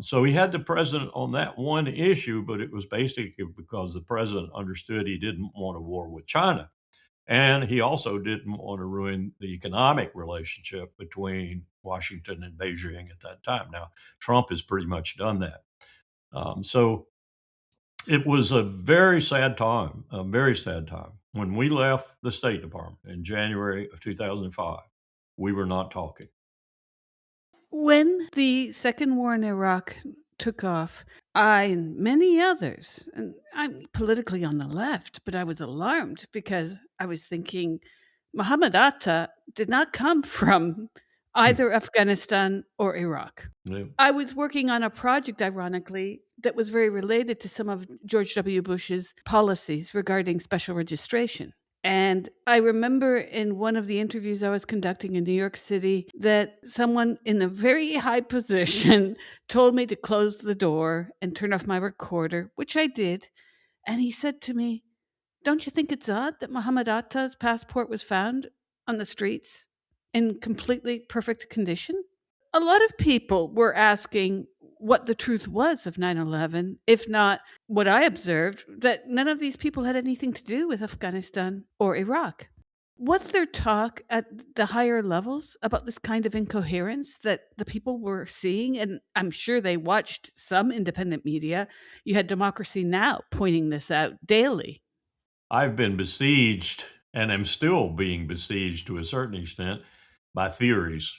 So he had the president on that one issue, but it was basically because the president understood he didn't want a war with China. And he also didn't want to ruin the economic relationship between Washington and Beijing at that time. Now, Trump has pretty much done that. So it was a very sad time, When we left the State Department in January of 2005, we were not talking. When the second war in Iraq took off, I and many others, and I'm politically on the left, but I was alarmed because I was thinking Muhammad Atta did not come from either Afghanistan or Iraq. Yeah. I was working on a project, ironically, that was very related to some of George W. Bush's policies regarding special registration. And I remember in one of the interviews I was conducting in New York City that someone in a very high position told me to close the door and turn off my recorder, which I did. And he said to me, "Don't you think it's odd that Muhammad Atta's passport was found on the streets in completely perfect condition?" A lot of people were asking what the truth was of 9/11, if not what I observed, that none of these people had anything to do with Afghanistan or Iraq. Was there talk at the higher levels about this kind of incoherence that the people were seeing? And I'm sure they watched some independent media. You had Democracy Now! Pointing this out daily. I've been besieged and am still being besieged to a certain extent by theories.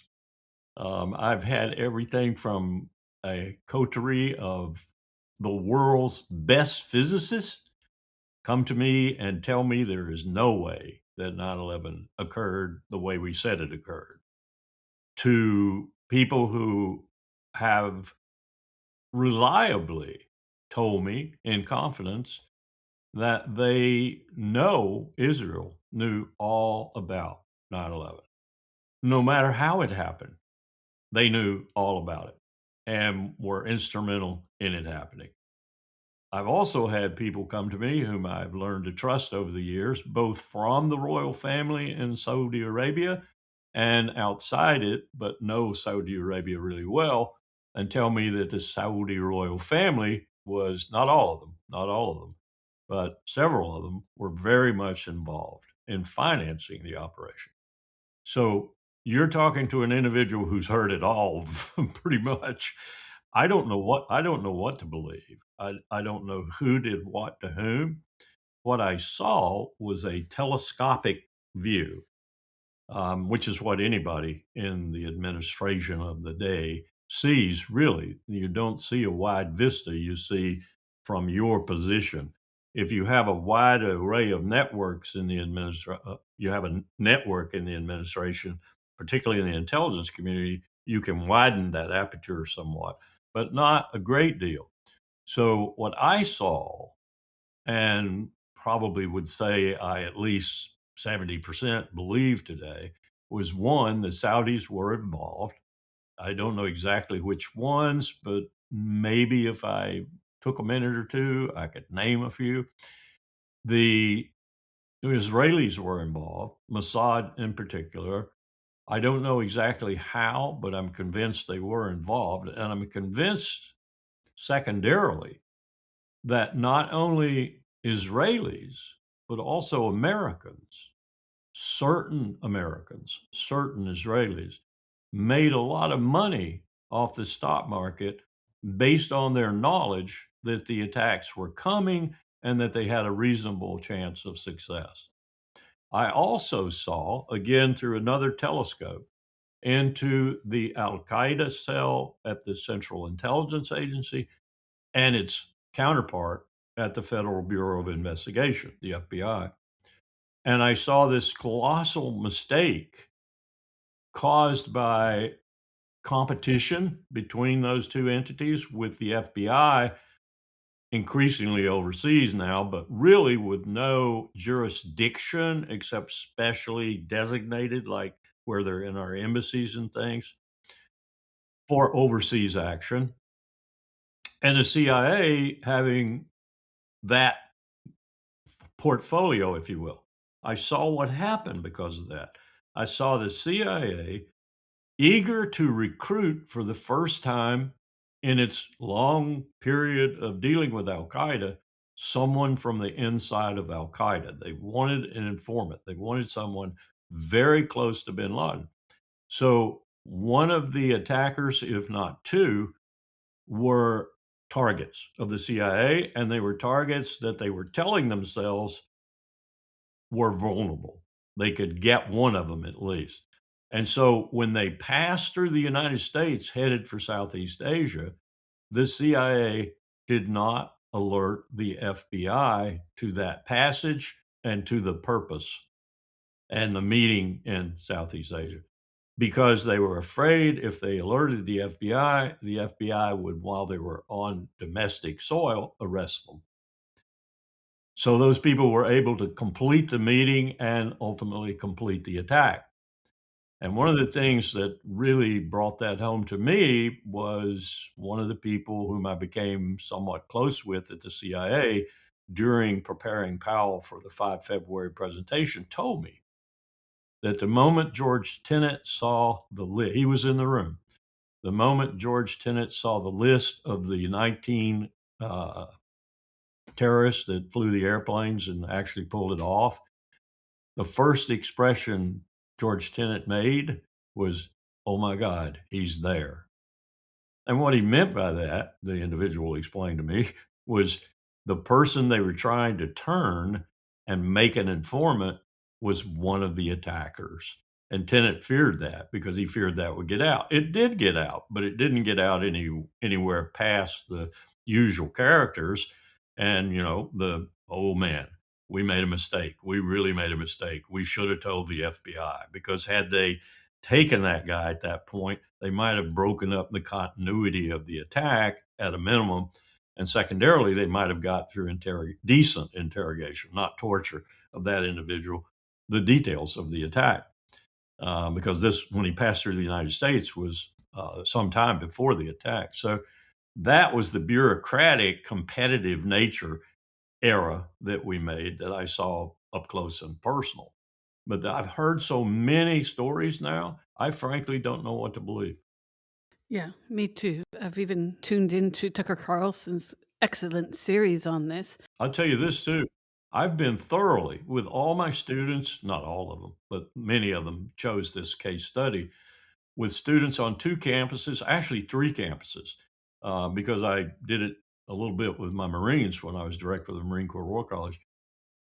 I've had everything from a coterie of the world's best physicists come to me and tell me there is no way that 9/11 occurred the way we said it occurred, to people who have reliably told me in confidence that they know Israel knew all about 9/11. No matter how it happened, they knew all about it and were instrumental in it happening. I've also had people come to me whom I've learned to trust over the years, both from the royal family in Saudi Arabia and outside it, but know Saudi Arabia really well, and tell me that the Saudi royal family was not all of them, but several of them were very much involved in financing the operation. So you're talking to an individual who's heard it all pretty much. I don't know what to believe. I don't know who did what to whom. What I saw was a telescopic view, which is what anybody in the administration of the day sees, really. You don't see a wide vista, you see from your position. If you have a wide array of networks in the you have a network in the administration, particularly in the intelligence community, you can widen that aperture somewhat, but not a great deal. So what I saw, and probably would say I at least 70% believe today, was one, the Saudis were involved. I don't know exactly which ones, but maybe if I took a minute or two, I could name a few. The Israelis were involved, Mossad in particular. I don't know exactly how, but I'm convinced they were involved. And I'm convinced, secondarily, that not only Israelis, but also certain Israelis, made a lot of money off the stock market based on their knowledge that the attacks were coming and that they had a reasonable chance of success. I also saw, again through another telescope, into the Al Qaeda cell at the Central Intelligence Agency and its counterpart at the Federal Bureau of Investigation, the FBI. And I saw this colossal mistake caused by competition between those two entities, with the FBI increasingly overseas now, but really with no jurisdiction except specially designated, like where they're in our embassies and things, for overseas action. And the CIA having that portfolio, if you will. I saw what happened because of that. I saw the CIA eager to recruit for the first time in its long period of dealing with Al Qaeda, someone from the inside of Al Qaeda. They wanted an informant, they wanted someone very close to bin Laden. So one of the attackers, if not two, were targets of the CIA, and they were targets that they were telling themselves were vulnerable. They could get one of them at least. And so when they passed through the United States headed for Southeast Asia, the CIA did not alert the FBI to that passage and to the purpose and the meeting in Southeast Asia because they were afraid if they alerted the FBI would, while they were on domestic soil, arrest them. So those people were able to complete the meeting and ultimately complete the attack. And one of the things that really brought that home to me was one of the people whom I became somewhat close with at the CIA during preparing Powell for the 5 February presentation told me that the moment George Tenet saw the list, he was in the room. The moment George Tenet saw the list of the 19 terrorists that flew the airplanes and actually pulled it off, the first expression George Tenet made was, "Oh my God, he's there." And what he meant by that, the individual explained to me, was the person they were trying to turn and make an informant was one of the attackers. And Tenet feared that because he feared that would get out. It did get out, but it didn't get out anywhere past the usual characters. And, the, "Oh man, we made a mistake. We really made a mistake. We should have told the FBI," because had they taken that guy at that point, they might have broken up the continuity of the attack at a minimum. And secondarily, they might have got through decent interrogation, not torture, of that individual, the details of the attack. Because this, when he passed through the United States, was some time before the attack. So that was the bureaucratic, competitive nature era that we made that I saw up close and personal. But I've heard so many stories now, I frankly don't know what to believe. Yeah, me too. I've even tuned into Tucker Carlson's excellent series on this. I'll tell you this too. I've been thoroughly with all my students, not all of them, but many of them chose this case study with students on 2 campuses, actually 3 campuses, because I did it a little bit with my Marines when I was director of the Marine Corps War College.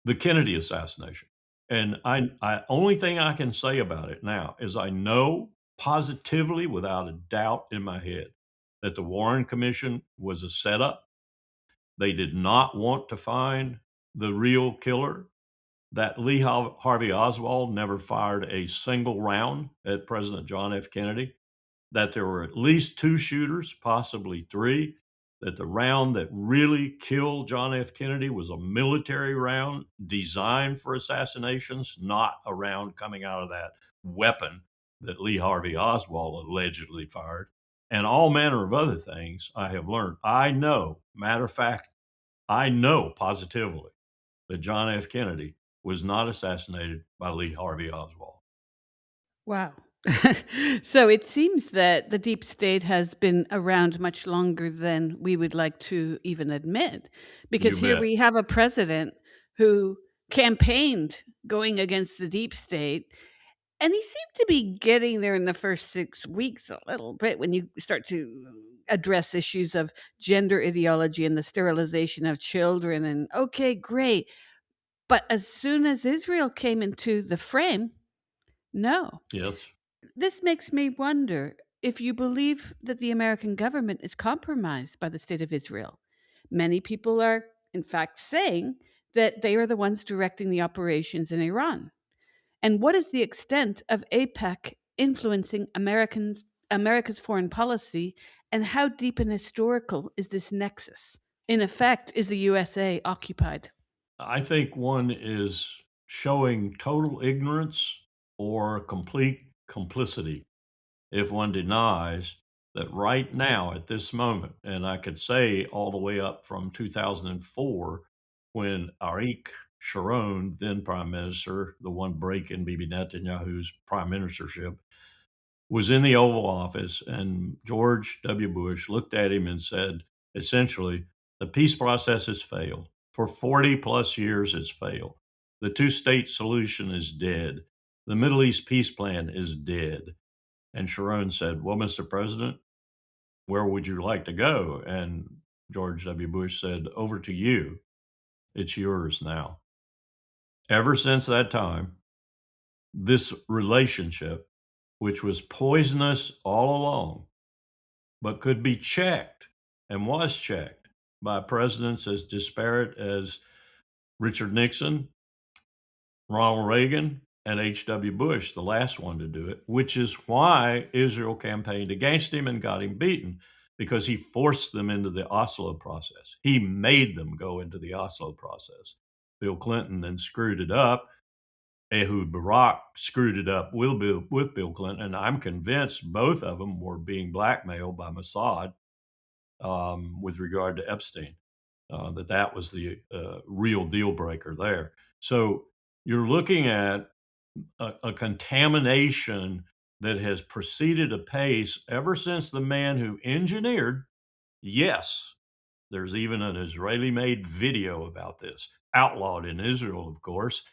The Kennedy assassination. And I only thing I can say about it now is I know positively, without a doubt in my head, that the Warren Commission was a setup. They did not want to find the real killer, that Lee Harvey Oswald never fired a single round at President John F. Kennedy, that there were at least 2 shooters, possibly 3, that the round that really killed John F. Kennedy was a military round designed for assassinations, not a round coming out of that weapon that Lee Harvey Oswald allegedly fired, and all manner of other things I have learned. I know, matter of fact, I know positively that John F. Kennedy was not assassinated by Lee Harvey Oswald. Wow. So it seems that the deep state has been around much longer than we would like to even admit, You because here bet. we have a president who campaigned going against the deep state. And he seemed to be getting there in the first 6 weeks a little bit when you start to address issues of gender ideology and the sterilization of children. And okay, great. But as soon as Israel came into the frame, no. Yes. This makes me wonder if you believe that the American government is compromised by the state of Israel. Many people are, in fact, saying that they are the ones directing the operations in Iran. And what is the extent of APEC influencing America's foreign policy, and how deep and historical is this nexus? In effect, is the USA occupied? I think one is showing total ignorance or complete complicity if one denies that right now, at this moment, and I could say all the way up from 2004, when Arik Sharon, then prime minister, the one break in Bibi Netanyahu's prime ministership, was in the Oval Office, and George W. Bush looked at him and said, essentially, the peace process has failed. For 40 plus years, it's failed. The two state solution is dead. The Middle East peace plan is dead. And Sharon said, well, Mr. President, where would you like to go? And George W. Bush said, over to you. It's yours now. Ever since that time, this relationship, which was poisonous all along, but could be checked and was checked by presidents as disparate as Richard Nixon, Ronald Reagan, and H.W. Bush, the last one to do it, which is why Israel campaigned against him and got him beaten, because he forced them into the Oslo process. He made them go into the Oslo process. Bill Clinton then screwed it up. Ehud Barak screwed it up with Bill Clinton, and I'm convinced both of them were being blackmailed by Mossad with regard to Epstein, that was the real deal breaker there. So you're looking at a contamination that has proceeded apace ever since the man who engineered, yes, there's even an Israeli-made video about this, outlawed in Israel, of course,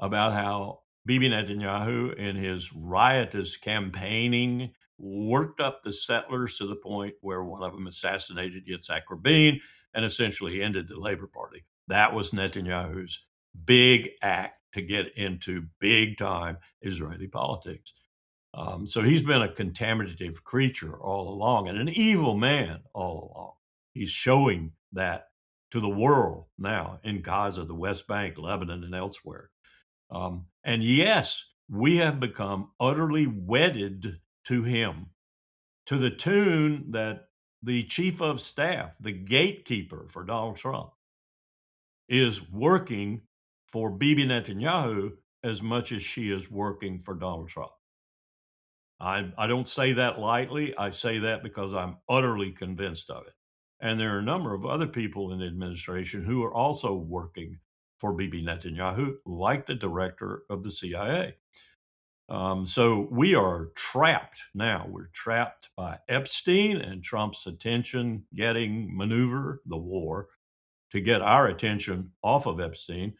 about how Bibi Netanyahu, in his riotous campaigning, worked up the settlers to the point where one of them assassinated Yitzhak Rabin and essentially ended the Labor Party. That was Netanyahu's big act to get into big-time Israeli politics. So he's been a contaminative creature all along and an evil man all along. He's showing that to the world now in Gaza, the West Bank, Lebanon, and elsewhere. And yes, we have become utterly wedded to him, to the tune that the chief of staff, the gatekeeper for Donald Trump, is working for Bibi Netanyahu as much as she is working for Donald Trump. I don't say that lightly. I say that because I'm utterly convinced of it. And there are a number of other people in the administration who are also working for Bibi Netanyahu, like the director of the CIA. So we are trapped now. We're trapped by Epstein and Trump's attention getting maneuver, the war, to get our attention off of Epstein.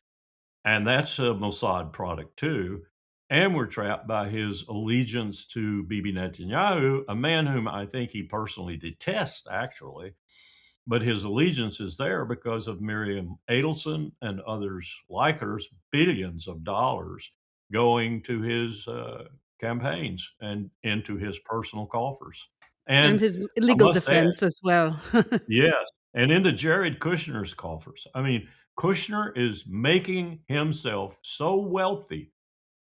And that's a Mossad product too. And we're trapped by his allegiance to Bibi Netanyahu, a man whom I think he personally detests, actually. But his allegiance is there because of Miriam Adelson and others like hers, billions of dollars going to his campaigns and into his personal coffers. And And his I legal must add, defense as well. yes, and into Jared Kushner's coffers. I mean, Kushner is making himself so wealthy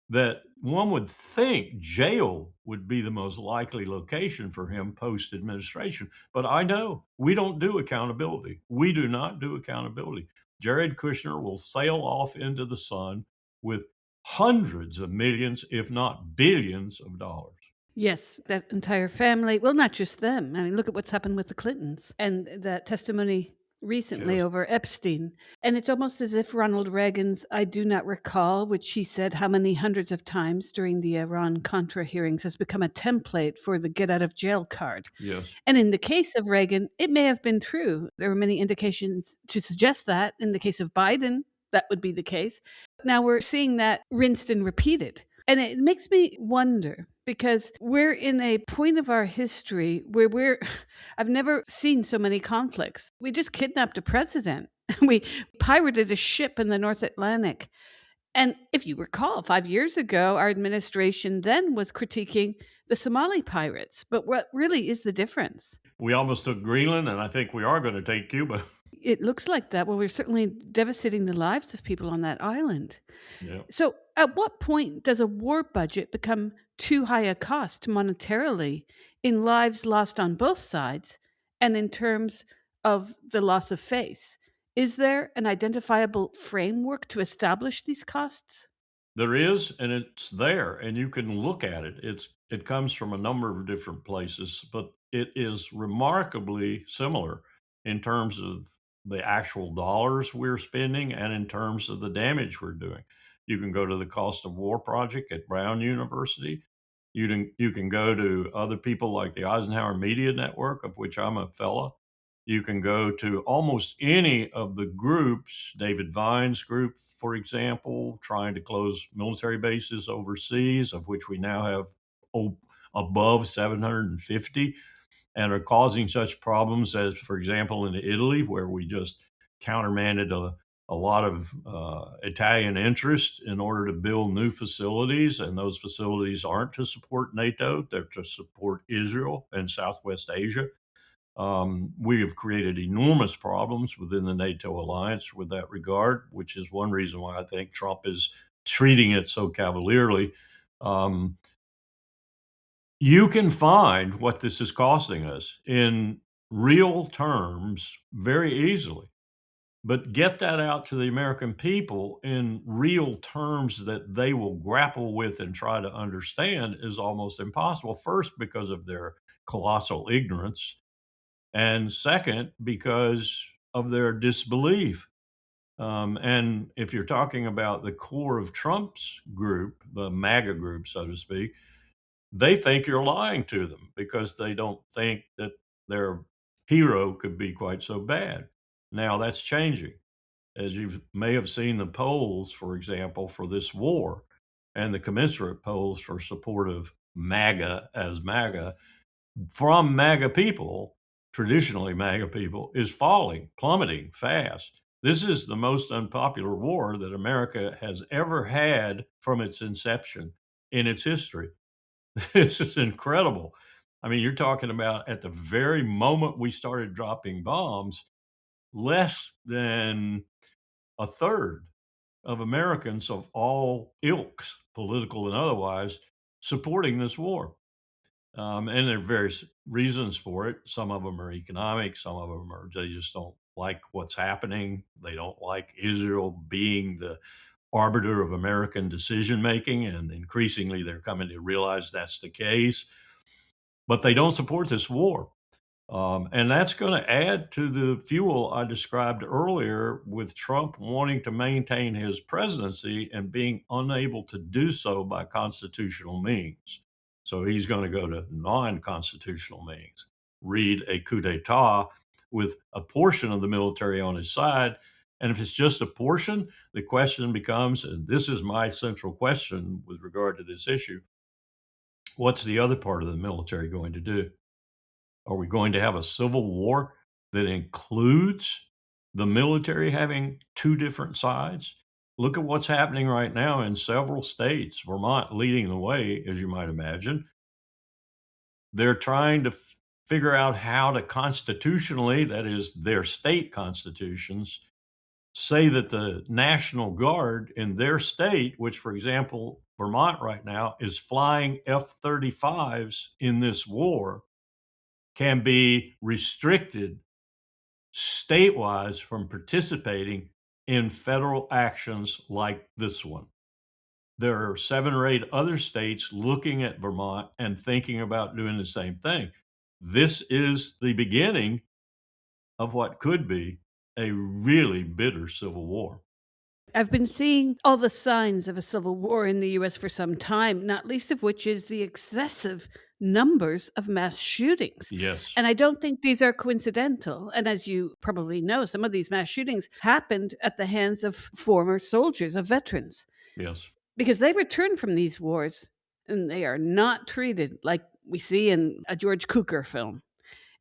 that one would think jail would be the most likely location for him post administration. But I know we don't do accountability. We do not do accountability. Jared Kushner will sail off into the sun with hundreds of millions, if not billions of dollars. Yes, that entire family. Well, not just them. I mean, look at what's happened with the Clintons and that testimony recently Yes. over Epstein. And it's almost as if Ronald Reagan's I do not recall, which he said how many hundreds of times during the Iran Contra hearings, has become a template for the get out of jail card. Yes. And in the case of Reagan, it may have been true. There were many indications to suggest that. In the case of Biden, that would be the case. Now we're seeing that rinsed and repeated. And it makes me wonder because we're in a point of our history where I've never seen so many conflicts. We just kidnapped a president. We pirated a ship in the North Atlantic. And if you recall, 5 years ago, our administration then was critiquing the Somali pirates. But what really is the difference? We almost took Greenland, and I think we are going to take Cuba. It looks like that. Well, we're certainly devastating the lives of people on that island. Yeah. So, at what point does a war budget become too high a cost monetarily in lives lost on both sides and in terms of the loss of face. Is there an identifiable framework to establish these costs? There is, and it's there, and you can look at it. It comes from a number of different places, but it is remarkably similar in terms of the actual dollars we're spending and in terms of the damage we're doing. You can go to the Cost of War Project at Brown University. You can go to other people like the Eisenhower Media Network, of which I'm a fellow. You can go to almost any of the groups, David Vine's group, for example, trying to close military bases overseas, of which we now have above 750, and are causing such problems as, for example, in Italy, where we just countermanded a lot of Italian interest in order to build new facilities. And those facilities aren't to support NATO, they're to support Israel and Southwest Asia. We have created enormous problems within the NATO alliance with that regard, which is one reason why I think Trump is treating it so cavalierly. Um, you can find what this is costing us in real terms very easily, but get that out to the American people in real terms that they will grapple with and try to understand is almost impossible. First, because of their colossal ignorance, and second, because of their disbelief. And if you're talking about the core of Trump's group, the MAGA group, so to speak, they think you're lying to them because they don't think that their hero could be quite so bad. Now that's changing. As you may have seen the polls, for example, for this war and the commensurate polls for support of MAGA as MAGA, from MAGA people, traditionally MAGA people, is falling, plummeting fast. This is the most unpopular war that America has ever had from its inception in its history. This is incredible. I mean, you're talking about at the very moment we started dropping bombs, less than a third of Americans of all ilks, political and otherwise, supporting this war. And there are various reasons for it. Some of them are economic. Some of them are they just don't like what's happening. They don't like Israel being the arbiter of American decision making. And increasingly, they're coming to realize that's the case. But they don't support this war. And that's going to add to the fuel I described earlier with Trump wanting to maintain his presidency and being unable to do so by constitutional means. So he's going to go to non constitutional means, read a coup d'etat with a portion of the military on his side. And if it's just a portion, the question becomes, and this is my central question with regard to this issue, what's the other part of the military going to do? Are we going to have a civil war that includes the military having two different sides? Look at what's happening right now in several states, Vermont leading the way, as you might imagine. They're trying to figure out how to constitutionally, that is, their state constitutions, say that the National Guard in their state, which, for example, Vermont right now is flying F 35s in this war, can be restricted statewide from participating in federal actions like this one. There are 7 or 8 other states looking at Vermont and thinking about doing the same thing. This is the beginning of what could be a really bitter civil war. I've been seeing all the signs of a civil war in the US for some time, not least of which is the excessive numbers of mass shootings. Yes, And I don't think these are coincidental. And as you probably know, some of these mass shootings happened at the hands of former soldiers, of veterans, yes. because they return from these wars and they are not treated like we see in a George Cukor film.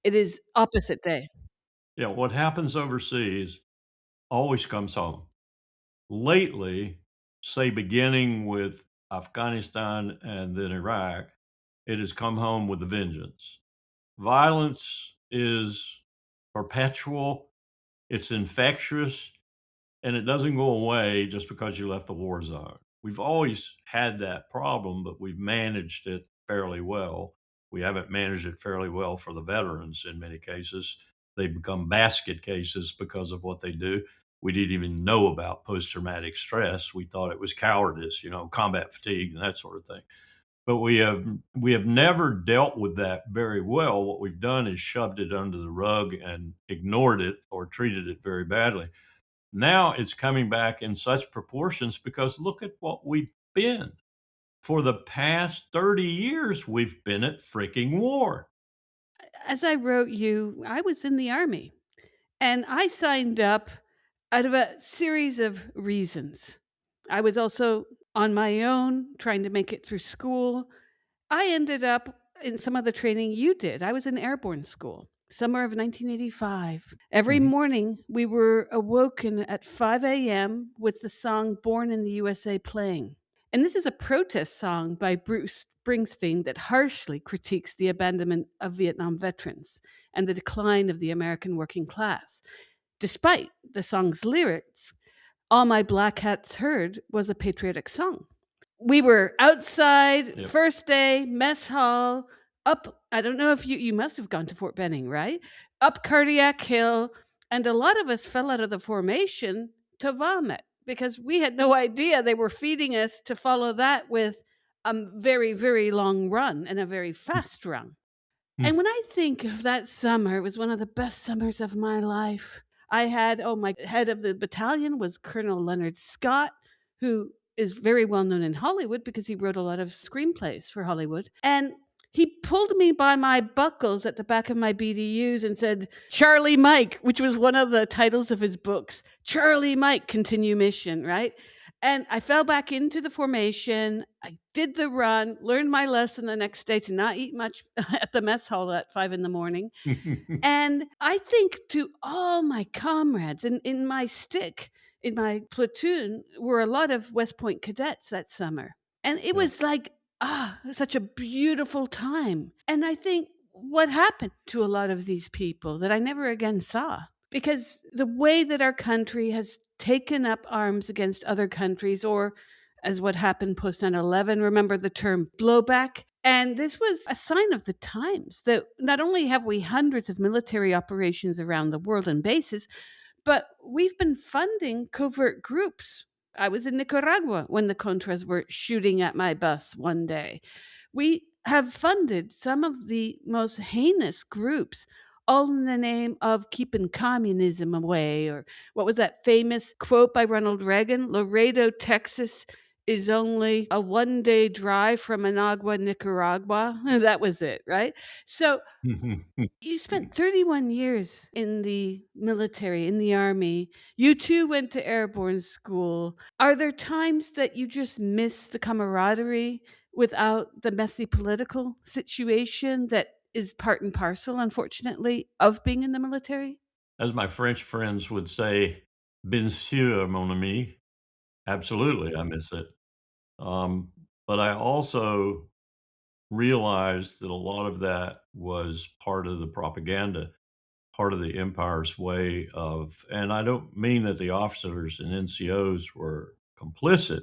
It is opposite day. Yeah, what happens overseas always comes home. Lately, say beginning with Afghanistan and then Iraq, it has come home with a vengeance. Violence is perpetual, it's infectious, and it doesn't go away just because you left the war zone. We've always had that problem, but we've managed it fairly well. We haven't managed it fairly well for the veterans in many cases. They become basket cases because of what they do. We didn't even know about post-traumatic stress. We thought it was cowardice, combat fatigue and that sort of thing. But we have never dealt with that very well. What we've done is shoved it under the rug and ignored it or treated it very badly. Now it's coming back in such proportions because look at what we've been. For the past 30 years, we've been at freaking war. As I wrote you, I was in the Army and I signed up out of a series of reasons. I was also on my own trying to make it through school. I ended up in some of the training you did. I was in airborne school, summer of 1985. Every Mhm. morning, we were awoken at 5 a.m. with the song Born in the USA playing. And this is a protest song by Bruce Springsteen that harshly critiques the abandonment of Vietnam veterans and the decline of the American working class. Despite the song's lyrics, all my black hats heard was a patriotic song. We were outside, Yep. first day, mess hall, up, I don't know if you must have gone to Fort Benning, right? Up Cardiac Hill, and a lot of us fell out of the formation to vomit because we had no idea they were feeding us to follow that with a very, very long run and a very fast run. And when I think of that summer, it was one of the best summers of my life. I had, my head of the battalion was Colonel Leonard Scott, who is very well known in Hollywood because he wrote a lot of screenplays for Hollywood. And he pulled me by my buckles at the back of my BDUs and said, Charlie Mike, which was one of the titles of his books. Charlie Mike, continue mission, right? And I fell back into the formation. I did the run, learned my lesson the next day to not eat much at the mess hall at 5 in the morning. And I think to all my comrades in my stick, in my platoon, were a lot of West Point cadets that summer. And it Yeah. was like, such a beautiful time. And I think what happened to a lot of these people that I never again saw? Because the way that our country has taken up arms against other countries, or as what happened post 9/11, remember the term blowback? And this was a sign of the times that not only have we hundreds of military operations around the world and bases, but we've been funding covert groups. I was in Nicaragua when the Contras were shooting at my bus one day. We have funded some of the most heinous groups, all in the name of keeping communism away. Or what was that famous quote by Ronald Reagan? Laredo, Texas is only a 1 day drive from Managua, Nicaragua. That was it, right? So you spent 31 years in the military, in the army. You too went to airborne school. Are there times that you just miss the camaraderie without the messy political situation that is part and parcel, unfortunately, of being in the military? As my French friends would say, bien sûr, mon ami. Absolutely, I miss it. But I also realized that a lot of that was part of the propaganda, part of the empire's way of, and I don't mean that the officers and NCOs were complicit.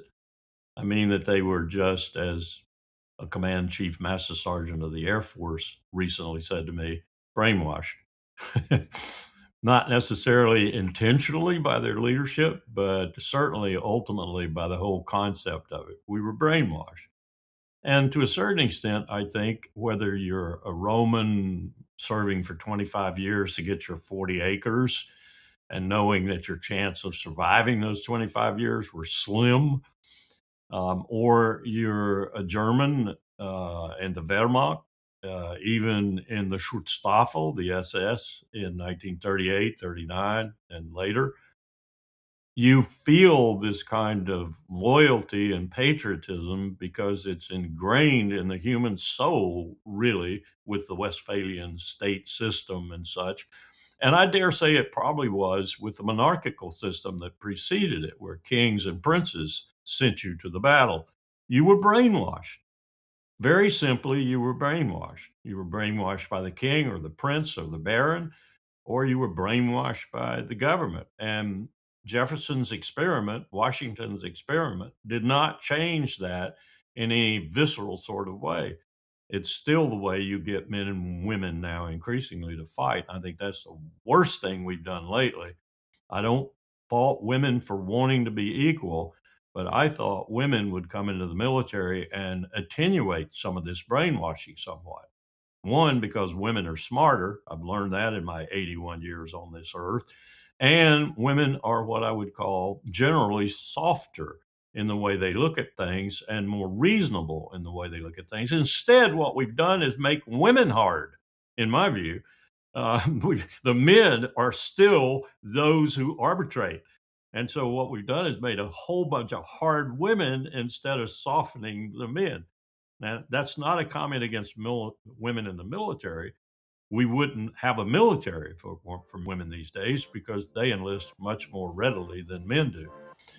I mean that they were just, as a command chief master sergeant of the Air Force recently said to me, brainwashed. Not necessarily intentionally by their leadership, but certainly ultimately by the whole concept of it. We were brainwashed. And to a certain extent, I think whether you're a Roman serving for 25 years to get your 40 acres and knowing that your chance of surviving those 25 years were slim, or you're a German in the Wehrmacht, even in the Schutzstaffel, the SS in 1938, 39, and later, you feel this kind of loyalty and patriotism because it's ingrained in the human soul, really, with the Westphalian state system and such. And I dare say it probably was with the monarchical system that preceded it, where kings and princes sent you to the battle. You were brainwashed. Very simply, you were brainwashed. You were brainwashed by the king or the prince or the baron, or you were brainwashed by the government. And Jefferson's experiment, Washington's experiment, did not change that in any visceral sort of way. it's still the way you get men and women now increasingly to fight. I think that's the worst thing we've done lately. I don't fault women for wanting to be equal, but I thought women would come into the military and attenuate some of this brainwashing somewhat. One, because women are smarter. I've learned that in my 81 years on this earth. And women are what I would call generally softer in the way they look at things and more reasonable in the way they look at things. Instead, what we've done is make women hard, in my view. The men are still those who arbitrate. And so what we've done is made a whole bunch of hard women instead of softening the men. Now, that's not a comment against women in the military. We wouldn't have a military if it weren't for women these days because they enlist much more readily than men do.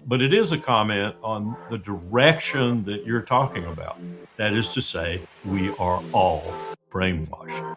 But it is a comment on the direction that you're talking about. That is to say, we are all brainwashed.